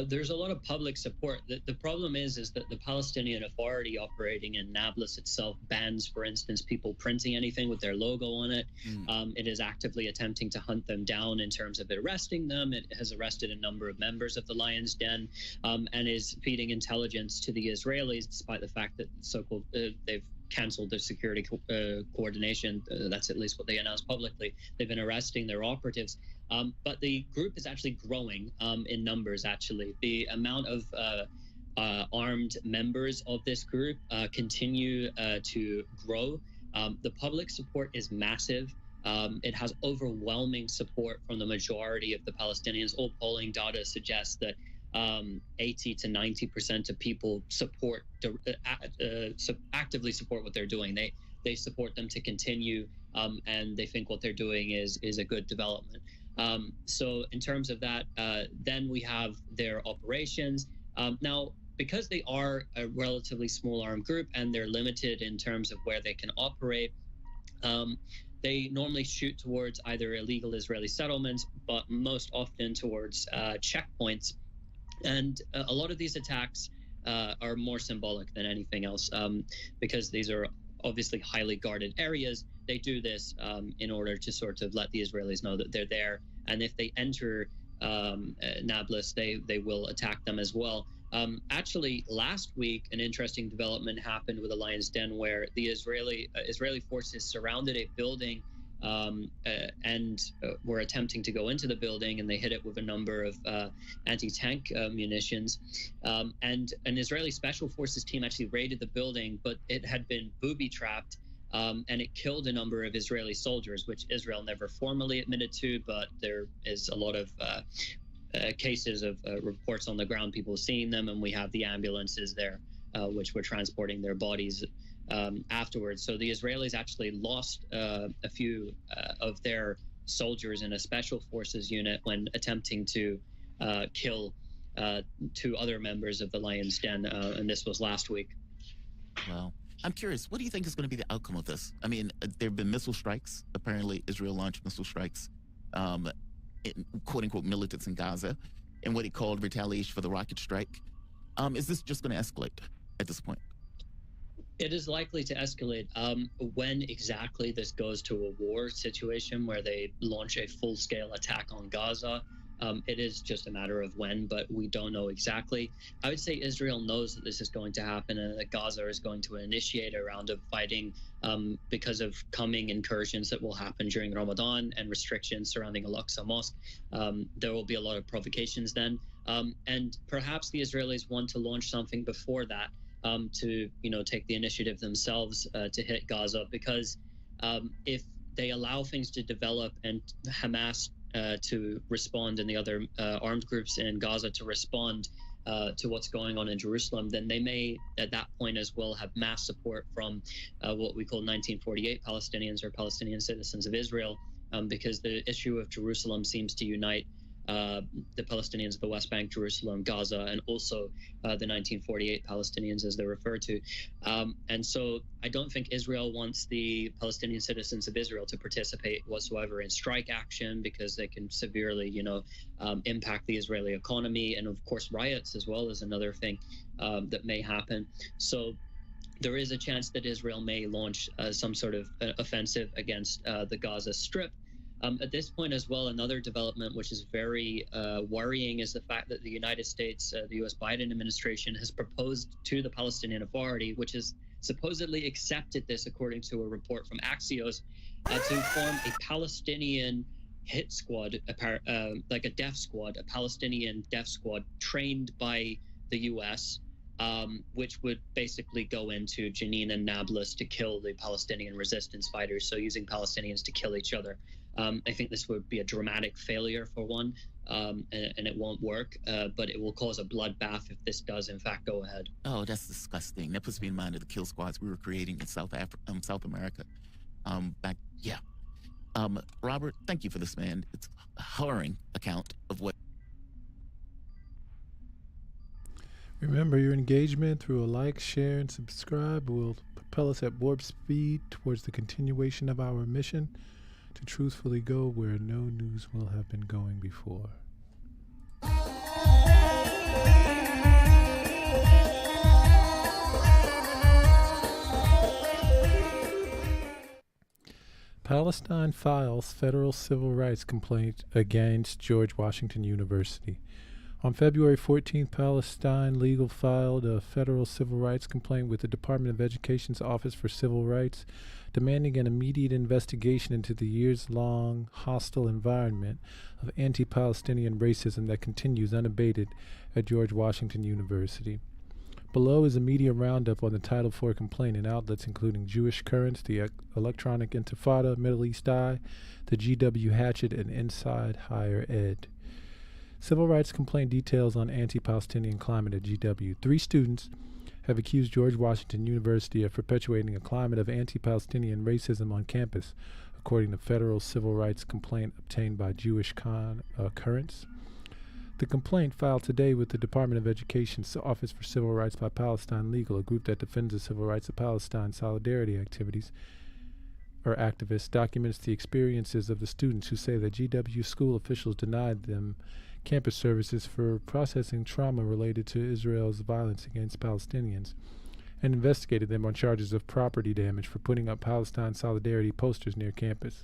There's a lot of public support. The problem is that the Palestinian Authority operating in Nablus itself bans, for instance, people printing anything with their logo on it. It is actively attempting to hunt them down in terms of arresting them. It has arrested a number of members of the Lion's Den, and is feeding intelligence to the Israelis, despite the fact that so-called they've canceled their security coordination. That's at least what they announced publicly. They've been arresting their operatives. But the group is actually growing in numbers, actually. The amount of armed members of this group continue to grow. The public support is massive. It has overwhelming support from the majority of the Palestinians. All polling data suggests that 80 to 90% of people support, actively support what they're doing. They support them to continue, and they think what they're doing is a good development. So in terms of that, then we have their operations. Now, because they are a relatively small armed group and they're limited in terms of where they can operate, they normally shoot towards either illegal Israeli settlements, but most often towards checkpoints. And a lot of these attacks are more symbolic than anything else, because these are obviously highly guarded areas. They do this in order to sort of let the Israelis know that they're there. And if they enter Nablus, they will attack them as well. Actually, last week, an interesting development happened with the Lion's Den, where the Israeli forces surrounded a building and were attempting to go into the building, and they hit it with a number of anti-tank munitions. And an Israeli special forces team actually raided the building, but it had been booby-trapped, and it killed a number of Israeli soldiers, which Israel never formally admitted to, but there is a lot of cases of reports on the ground, people seeing them, and we have the ambulances there, which were transporting their bodies afterwards. So the Israelis actually lost a few of their soldiers in a special forces unit when attempting to kill two other members of the Lion's Den, and this was last week. Wow. I'm curious, what do you think is going to be the outcome of this? I mean, there have been missile strikes. Apparently, Israel launched missile strikes, quote-unquote militants in Gaza, and what he called retaliation for the rocket strike. Is this just going to escalate at this point? It is likely to escalate. When exactly this goes to a war situation where they launch a full-scale attack on Gaza, it is just a matter of when, but we don't know exactly. I would say Israel knows that this is going to happen and that Gaza is going to initiate a round of fighting because of coming incursions that will happen during Ramadan and restrictions surrounding Al-Aqsa Mosque. There will be a lot of provocations then. And perhaps the Israelis want to launch something before that, to take the initiative themselves to hit Gaza, because if they allow things to develop and Hamas to respond and the other armed groups in Gaza to respond, to what's going on in Jerusalem, then they may at that point as well have mass support from what we call 1948 Palestinians or Palestinian citizens of Israel, because the issue of Jerusalem seems to unite the Palestinians of the West Bank, Jerusalem, Gaza, and also the 1948 Palestinians, as they're referred to. And so I don't think Israel wants the Palestinian citizens of Israel to participate whatsoever in strike action, because they can severely, impact the Israeli economy. And of course, riots as well is another thing that may happen. So there is a chance that Israel may launch some sort of offensive against the Gaza Strip. At this point as well, another development which is very worrying is the fact that the United States, the U.S. Biden administration, has proposed to the Palestinian Authority, which has supposedly accepted this according to a report from Axios, to form a Palestinian hit squad, like a death squad, a Palestinian death squad trained by the U.S., which would basically go into Jenin and Nablus to kill the Palestinian resistance fighters, so using Palestinians to kill each other. I think this would be a dramatic failure for one, and it won't work, but it will cause a bloodbath if this does in fact go ahead. Oh, that's disgusting. That puts me in mind of the kill squads we were creating in South America. Robert, thank you for this, man. It's a harrowing account of what. Remember, your engagement through a like, share, and subscribe will propel us at warp speed towards the continuation of our mission to truthfully go where no news will have been going before. Palestine files federal civil rights complaint against George Washington University. On February 14th, Palestine Legal filed a federal civil rights complaint with the Department of Education's Office for Civil Rights, demanding an immediate investigation into the years-long hostile environment of anti-Palestinian racism that continues unabated at George Washington University. Below is a media roundup on the Title IV complaint in outlets including Jewish Currents, the Electronic Intifada, Middle East Eye, the GWU Hatchet, and Inside Higher Ed. Civil rights complaint details on anti-Palestinian climate at GW. 3 students have accused George Washington University of perpetuating a climate of anti-Palestinian racism on campus, according to federal civil rights complaint obtained by Jewish Currents. The complaint, filed today with the Department of Education's Office for Civil Rights by Palestine Legal, a group that defends the civil rights of Palestine solidarity activities, or activists, documents the experiences of the students who say that GW school officials denied them campus services for processing trauma related to Israel's violence against Palestinians, and investigated them on charges of property damage for putting up Palestine solidarity posters near campus.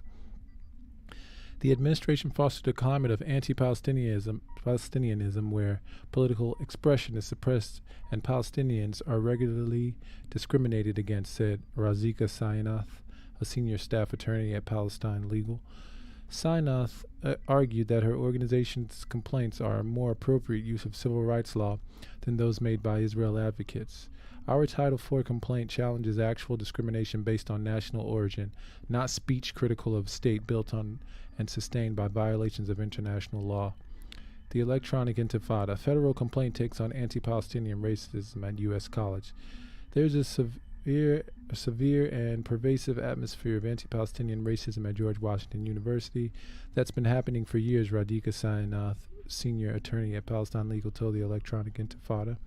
The administration fostered a climate of anti-Palestinianism where political expression is suppressed and Palestinians are regularly discriminated against, said Razika Sainath, a senior staff attorney at Palestine Legal. Sainath argued that her organization's complaints are a more appropriate use of civil rights law than those made by Israel advocates. Our Title IV complaint challenges actual discrimination based on national origin, not speech critical of state built on and sustained by violations of international law. The Electronic Intifada, a federal complaint, takes on anti-Palestinian racism at U.S. College. There's a severe and pervasive atmosphere of anti-Palestinian racism at George Washington University that's been happening for years, Radhika Sainath, senior attorney at Palestine Legal, told the Electronic Intifada.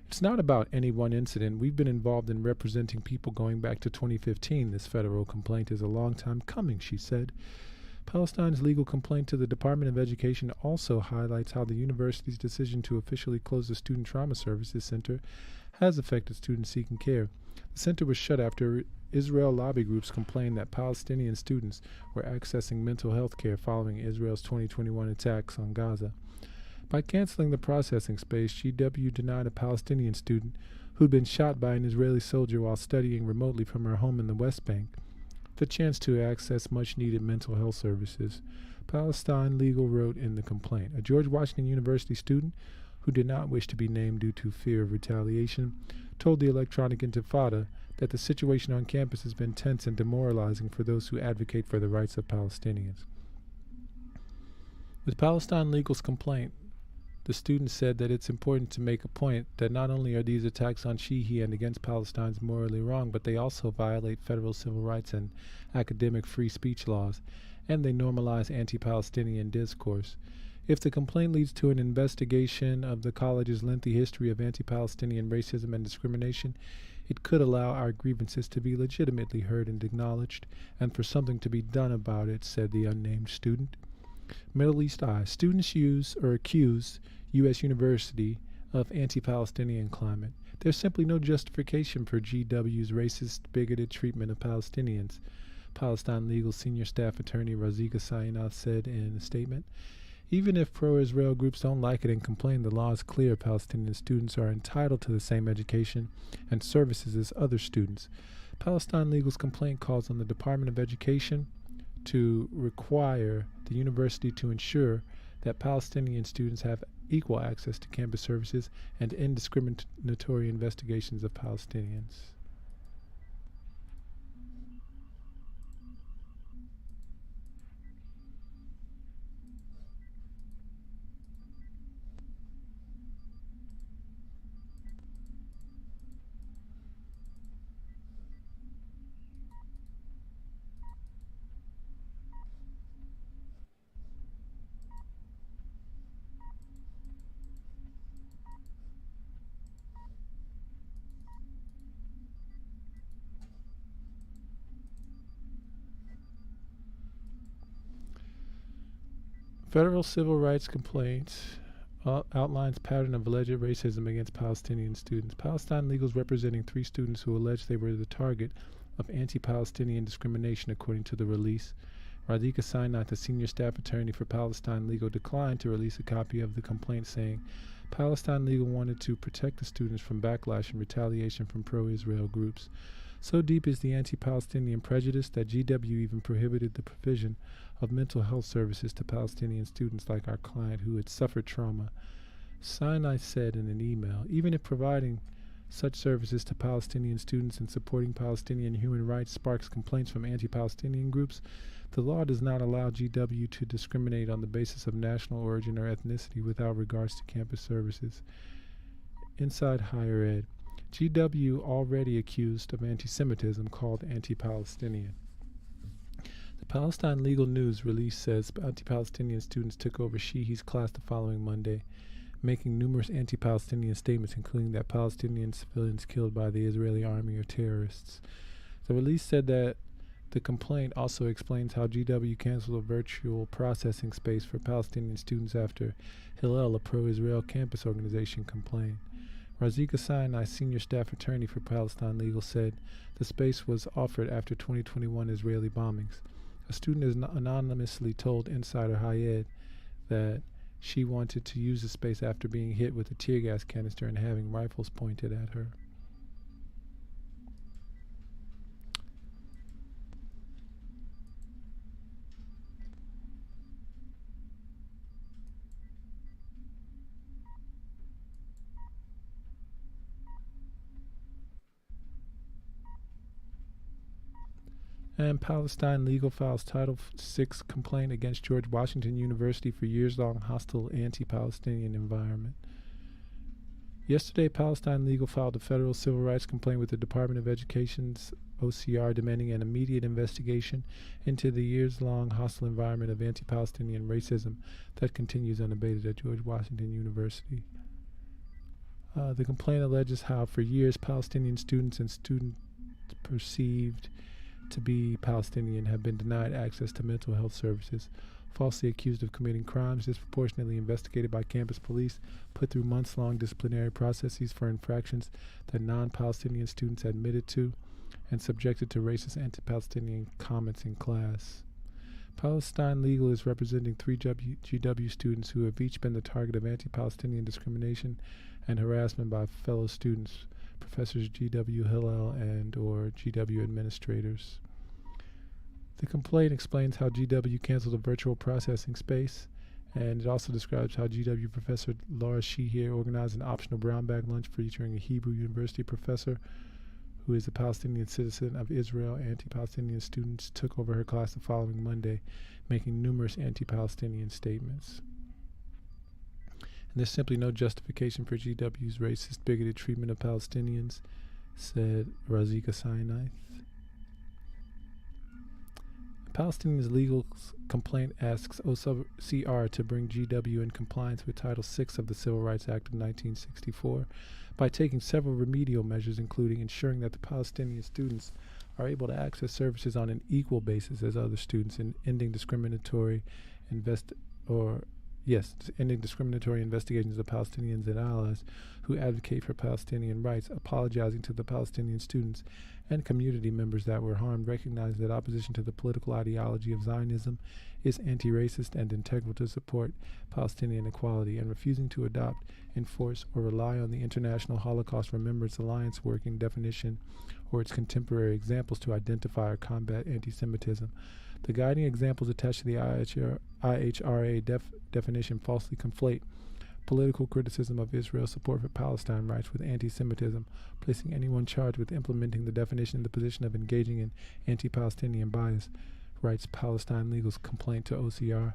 It's not about any one incident. We've been involved in representing people going back to 2015. This federal complaint is a long time coming, she said. Palestine's legal complaint to the Department of Education also highlights how the university's decision to officially close the Student Trauma Services Center has affected students seeking care. The center was shut after Israel lobby groups complained that Palestinian students were accessing mental health care following Israel's 2021 attacks on Gaza. By canceling the processing space, GW denied a Palestinian student who'd been shot by an Israeli soldier while studying remotely from her home in the West Bank the chance to access much-needed mental health services. Palestine Legal wrote in the complaint, a George Washington University student who did not wish to be named due to fear of retaliation told the Electronic Intifada that the situation on campus has been tense and demoralizing for those who advocate for the rights of Palestinians. With Palestine Legal's complaint, The student said that it's important to make a point that not only are these attacks on Shi'i and against Palestinians morally wrong, but they also violate federal civil rights and academic free speech laws, and they normalize anti-Palestinian discourse. If the complaint leads to an investigation of the college's lengthy history of anti-Palestinian racism and discrimination, it could allow our grievances to be legitimately heard and acknowledged, and for something to be done about it, said the unnamed student. Middle East Eye. Students use or accuse U.S. University of anti-Palestinian climate. There's simply no justification for GW's racist, bigoted treatment of Palestinians, Palestine Legal Senior Staff Attorney Razika Sainath said in a statement. Even if pro-Israel groups don't like it and complain, the law is clear. Palestinian students are entitled to the same education and services as other students. Palestine Legal's complaint calls on the Department of Education to require the university to ensure that Palestinian students have equal access to campus services and indiscriminatory investigations of Palestinians. Federal civil rights complaint outlines pattern of alleged racism against Palestinian students. Palestine Legals representing 3 students who allege they were the target of anti-Palestinian discrimination, according to the release. Radhika Sainath, the senior staff attorney for Palestine Legal, declined to release a copy of the complaint, saying Palestine Legal wanted to protect the students from backlash and retaliation from pro-Israel groups. So deep is the anti-Palestinian prejudice that GW even prohibited the provision of mental health services to Palestinian students like our client who had suffered trauma. Sinai said in an email, even if providing such services to Palestinian students and supporting Palestinian human rights sparks complaints from anti-Palestinian groups, the law does not allow GW to discriminate on the basis of national origin or ethnicity without regards to campus services. Inside higher ed, GW already accused of anti-Semitism called anti-Palestinian. The Palestine Legal News release says anti-Palestinian students took over Shi'i's class the following Monday, making numerous anti-Palestinian statements, including that Palestinian civilians killed by the Israeli army are terrorists. The release said that the complaint also explains how GW canceled a virtual processing space for Palestinian students after Hillel, a pro-Israel campus organization, complained. Razika Sinai, senior staff attorney for Palestine Legal, said the space was offered after 2021 Israeli bombings. A student is anonymously told Insider Hayed that she wanted to use the space after being hit with a tear gas canister and having rifles pointed at her. And Palestine Legal files Title VI complaint against George Washington University for years-long hostile anti-Palestinian environment. Yesterday, Palestine Legal filed a federal civil rights complaint with the Department of Education's OCR demanding an immediate investigation into the years-long hostile environment of anti-Palestinian racism that continues unabated at George Washington University. The complaint alleges how, for years, Palestinian students and students perceived to be Palestinian have been denied access to mental health services, falsely accused of committing crimes, disproportionately investigated by campus police, put through months-long disciplinary processes for infractions that non-Palestinian students admitted to, and subjected to racist anti-Palestinian comments in class. Palestine Legal is representing 3 GW students who have each been the target of anti-Palestinian discrimination and harassment by fellow students, Professors GW Hillel and or GW administrators. The complaint explains how GW canceled a virtual processing space, and it also describes how GW Professor Laura Sheehy organized an optional brown bag lunch featuring a Hebrew University professor who is a Palestinian citizen of Israel. Anti-Palestinian students took over her class the following Monday, making numerous anti-Palestinian statements. And there's simply no justification for GW's racist, bigoted treatment of Palestinians, said Razika Sainath. Palestinians' legal complaint asks OCR to bring GW in compliance with Title VI of the Civil Rights Act of 1964 by taking several remedial measures, including ensuring that the Palestinian students are able to access services on an equal basis as other students, and ending discriminatory ending discriminatory investigations of Palestinians and allies who advocate for Palestinian rights, apologizing to the Palestinian students and community members that were harmed, recognizing that opposition to the political ideology of Zionism is anti-racist and integral to support Palestinian equality, and refusing to adopt, enforce, or rely on the International Holocaust Remembrance Alliance working definition or its contemporary examples to identify or combat anti-Semitism. The guiding examples attached to the IHRA definition falsely conflate political criticism of Israel's support for Palestine rights with anti-Semitism, placing anyone charged with implementing the definition in the position of engaging in anti-Palestinian bias, writes Palestine Legal's complaint to OCR.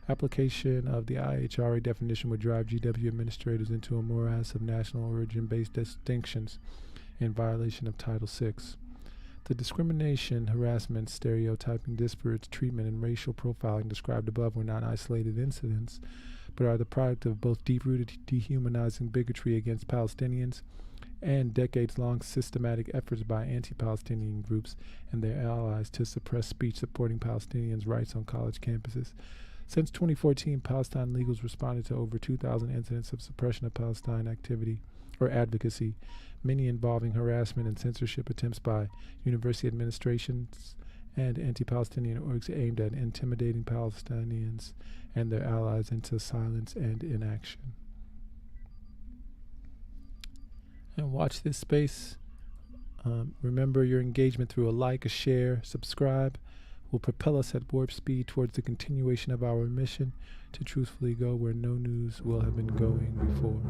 Application of the IHRA definition would drive GW administrators into a morass of national origin-based distinctions in violation of Title VI. The discrimination, harassment, stereotyping, disparate treatment, and racial profiling described above were not isolated incidents, but are the product of both deep-rooted dehumanizing bigotry against Palestinians and decades-long systematic efforts by anti-Palestinian groups and their allies to suppress speech supporting Palestinians' rights on college campuses. Since 2014, Palestine Legals responded to over 2,000 incidents of suppression of Palestine activity or advocacy, many involving harassment and censorship attempts by university administrations and anti-Palestinian orgs aimed at intimidating Palestinians and their allies into silence and inaction. And watch this space. Remember, your engagement through a like, a share, subscribe will propel us at warp speed towards the continuation of our mission to truthfully go where no news will have been going before.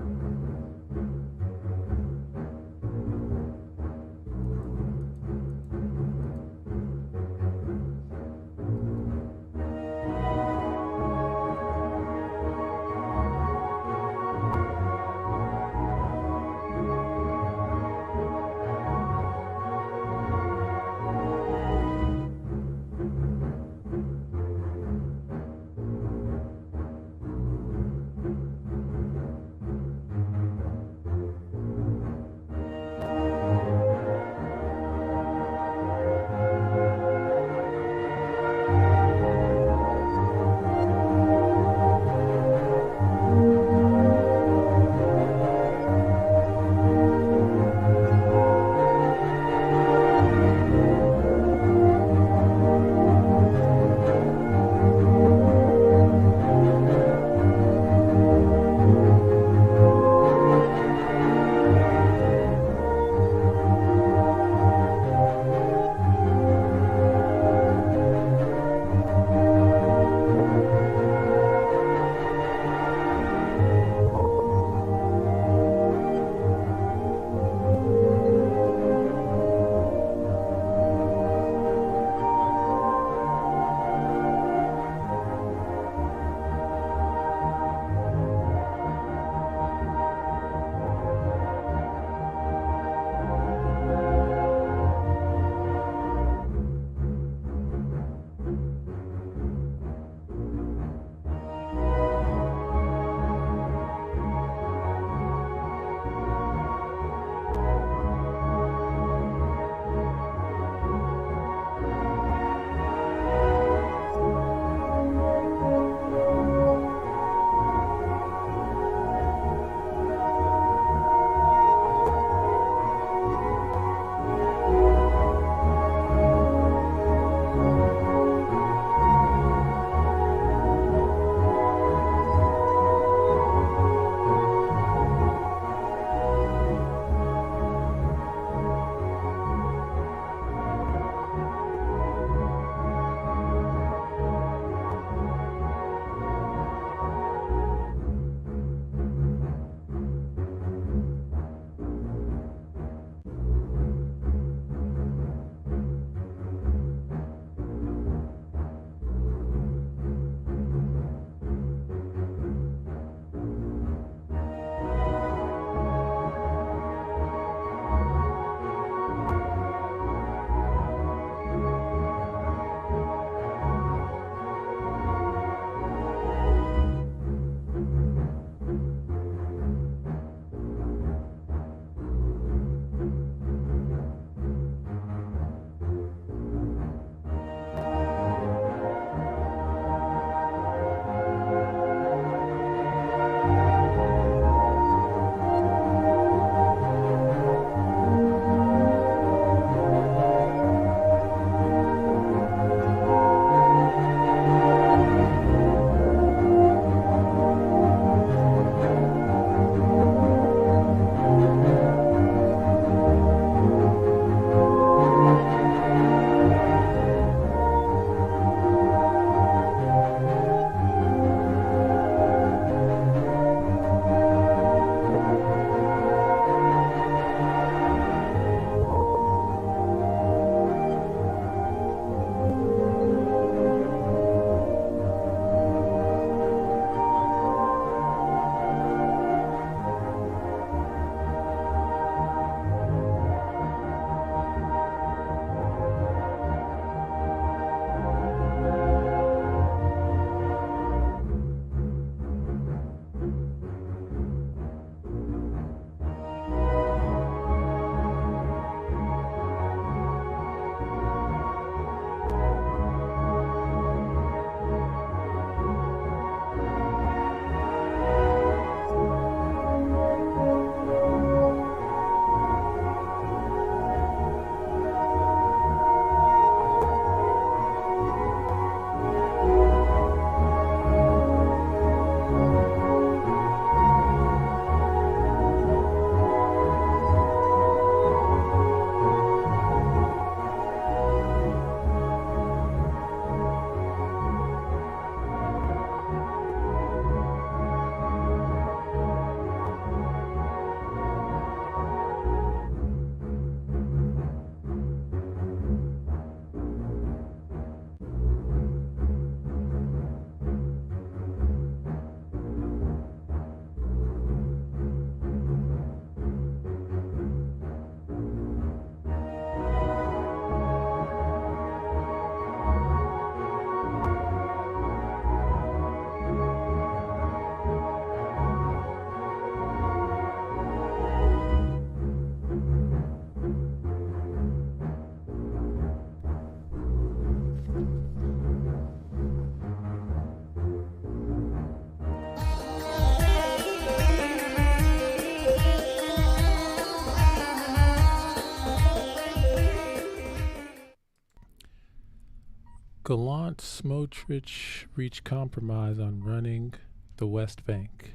Gallant Smotrich reach compromise on running the West Bank.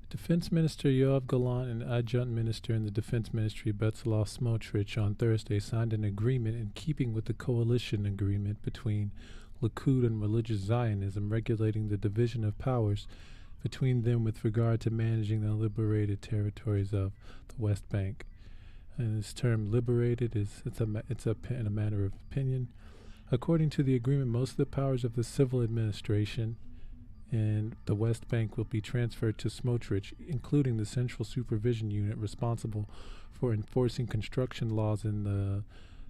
Defense Minister Yoav Gallant and Adjunct Minister in the Defense Ministry Bezalel Smotrich on Thursday signed an agreement in keeping with the coalition agreement between Likud and religious Zionism regulating the division of powers between them with regard to managing the liberated territories of the West Bank. And this term liberated is in a matter of opinion. According to the agreement, most of the powers of the civil administration in the West Bank will be transferred to Smotrich, including the Central Supervision Unit responsible for enforcing construction laws in the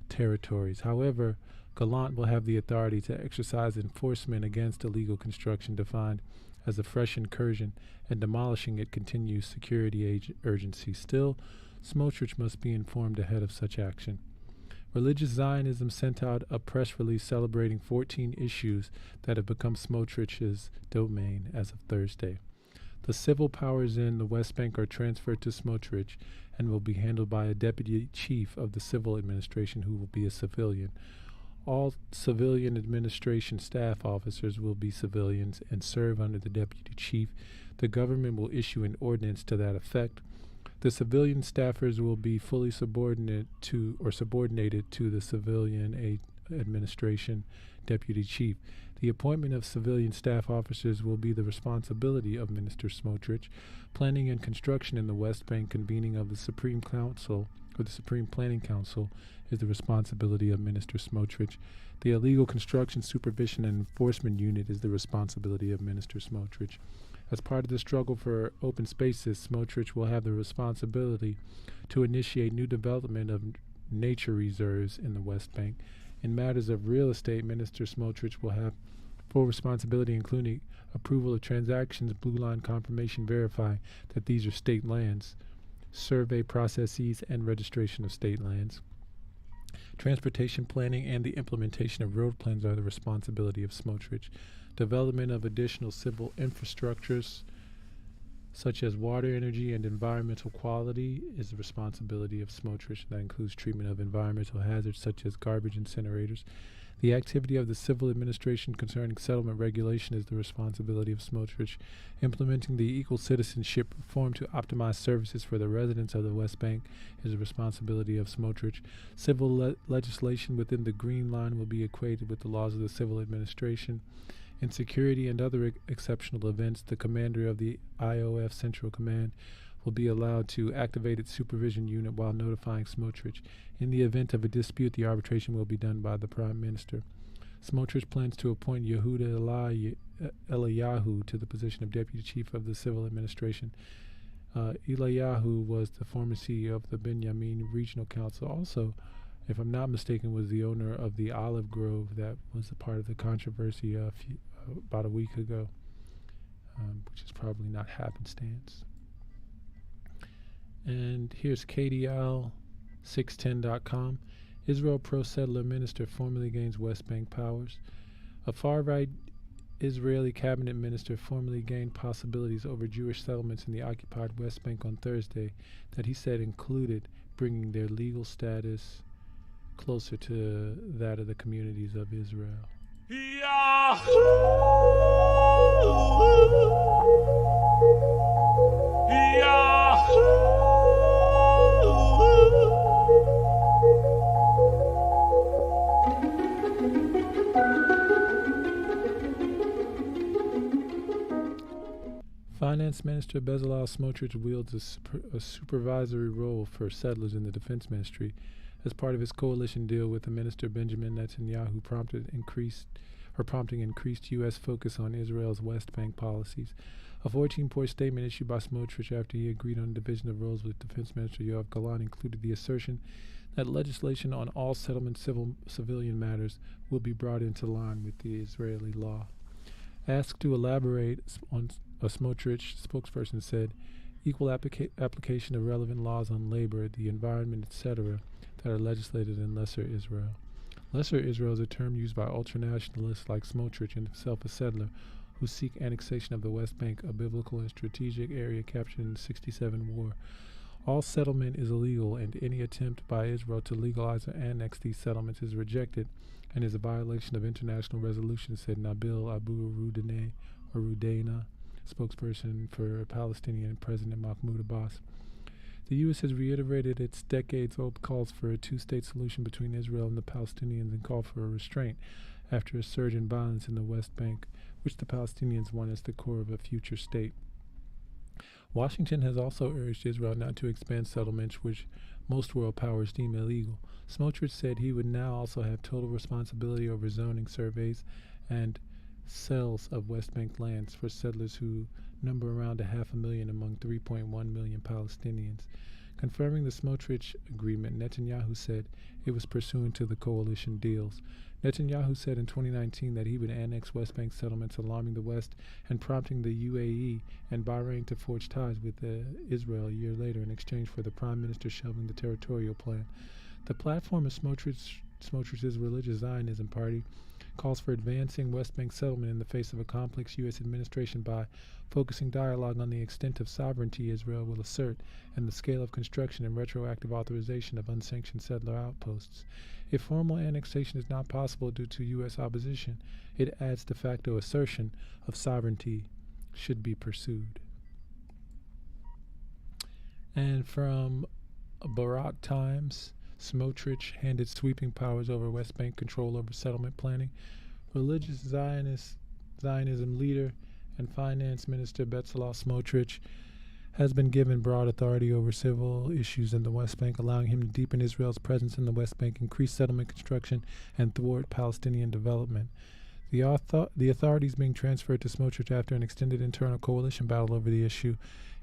territories. However, Gallant will have the authority to exercise enforcement against illegal construction defined as a fresh incursion, and demolishing it continues security urgency. Still, Smotrich must be informed ahead of such action. Religious Zionism sent out a press release celebrating 14 issues that have become Smotrich's domain as of Thursday. The civil powers in the West Bank are transferred to Smotrich and will be handled by a deputy chief of the civil administration who will be a civilian. All civilian administration staff officers will be civilians and serve under the deputy chief. The government will issue an ordinance to that effect. The civilian staffers will be fully subordinated to the civilian administration deputy chief. The appointment of civilian staff officers will be the responsibility of Minister Smotrich. Planning and construction in the West Bank, convening of the Supreme Council or the Supreme Planning Council, is the responsibility of Minister Smotrich. The Illegal Construction Supervision and Enforcement Unit is the responsibility of Minister Smotrich. As part of the struggle for open spaces, Smotrich will have the responsibility to initiate new development of nature reserves in the West Bank. In matters of real estate, Minister Smotrich will have full responsibility, including approval of transactions, blue line confirmation, verify that these are state lands, survey processes, and registration of state lands. Transportation planning and the implementation of road plans are the responsibility of Smotrich. Development of additional civil infrastructures, such as water, energy, and environmental quality, is the responsibility of Smotrich. That includes treatment of environmental hazards such as garbage incinerators. The activity of the civil administration concerning settlement regulation is the responsibility of Smotrich. Implementing the equal citizenship reform to optimize services for the residents of the West Bank is the responsibility of Smotrich. Civil legislation within the Green Line will be equated with the laws of the civil administration. In security and other exceptional events, the commander of the IOF Central Command will be allowed to activate its supervision unit while notifying Smotrich. In the event of a dispute, the arbitration will be done by the Prime Minister. Smotrich plans to appoint Yehuda Eliyahu to the position of Deputy Chief of the Civil Administration. Eliyahu was the former CEO of the Benjamin Regional Council. Also, if I'm not mistaken, was the owner of the olive grove that was a part of the controversy about a week ago, which is probably not happenstance. And here's KDL610.com. Israel pro-settler minister formally gains West Bank powers. A far-right Israeli cabinet minister formally gained possibilities over Jewish settlements in the occupied West Bank on Thursday that he said included bringing their legal status closer to that of the communities of Israel. Finance Minister Bezalel Smotrich wields a supervisory role for settlers in the Defense Ministry as part of his coalition deal with the Minister Benjamin Netanyahu, prompting increased U.S. focus on Israel's West Bank policies. A 14-point statement issued by Smotrich after he agreed on division of roles with Defense Minister Yoav Gallant included the assertion that legislation on all settlement civilian matters will be brought into line with the Israeli law. Asked to elaborate on a Smotrich spokesperson said, equal application of relevant laws on labor, the environment, etc., that are legislated in Lesser Israel. Lesser Israel is a term used by ultranationalists like Smotrich and himself a settler who seek annexation of the West Bank, a biblical and strategic area captured in the '67 war. All settlement is illegal, and any attempt by Israel to legalize or annex these settlements is rejected and is a violation of international resolutions, said Nabil Abu Rudaina, spokesperson for Palestinian President Mahmoud Abbas. The U.S. has reiterated its decades-old calls for a two-state solution between Israel and the Palestinians and called for a restraint after a surge in violence in the West Bank, which the Palestinians want as the core of a future state. Washington has also urged Israel not to expand settlements which most world powers deem illegal. Smotrich said he would now also have total responsibility over zoning surveys and sales of West Bank lands for settlers who number around 500,000 among 3.1 million Palestinians. Confirming the Smotrich agreement, Netanyahu said it was pursuant to the coalition deals. Netanyahu said in 2019 that he would annex West Bank settlements, alarming the West and prompting the UAE and Bahrain to forge ties with Israel a year later in exchange for the Prime Minister shelving the territorial plan. The platform of Smotrich's Religious Zionism Party calls for advancing West Bank settlement in the face of a complex U.S. administration by focusing dialogue on the extent of sovereignty Israel will assert and the scale of construction and retroactive authorization of unsanctioned settler outposts. If formal annexation is not possible due to U.S. opposition, it adds de facto assertion of sovereignty should be pursued. And from Barak Times, Smotrich handed sweeping powers over West Bank control over settlement planning. Religious Zionism leader and finance minister Bezalel Smotrich has been given broad authority over civil issues in the West Bank, allowing him to deepen Israel's presence in the West Bank, increase settlement construction, and thwart Palestinian development. The authorities being transferred to Smotrich after an extended internal coalition battle over the issue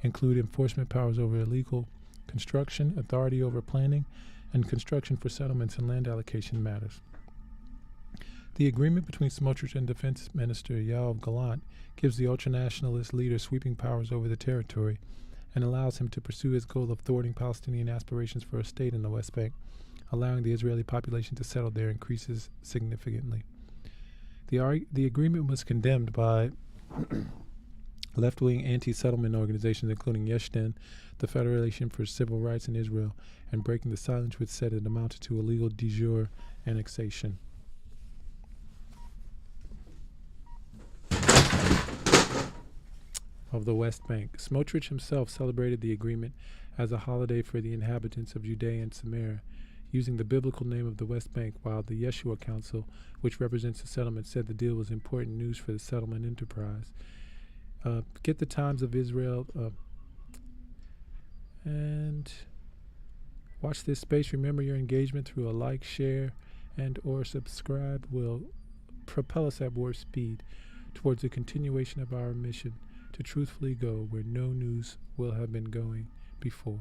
include enforcement powers over illegal construction, authority over planning, and construction for settlements and land allocation matters. The agreement between Smotrich and Defense Minister Yoav Gallant gives the ultranationalist leader sweeping powers over the territory and allows him to pursue his goal of thwarting Palestinian aspirations for a state in the West Bank, allowing the Israeli population to settle there increases significantly. The agreement was condemned by left-wing anti-settlement organizations including Yeshden, the Federation for Civil Rights in Israel, and breaking the silence which said it amounted to illegal de jure annexation. Of the West Bank. Smotrich himself celebrated the agreement as a holiday for the inhabitants of Judea and Samaria, using the biblical name of the West Bank, while the Yeshua Council, which represents the settlement, said the deal was important news for the settlement enterprise. Get the Times of Israel and watch this space. Remember, your engagement through a like, share, and or subscribe will propel us at warp speed towards the continuation of our mission to truthfully go where no news will have been going before.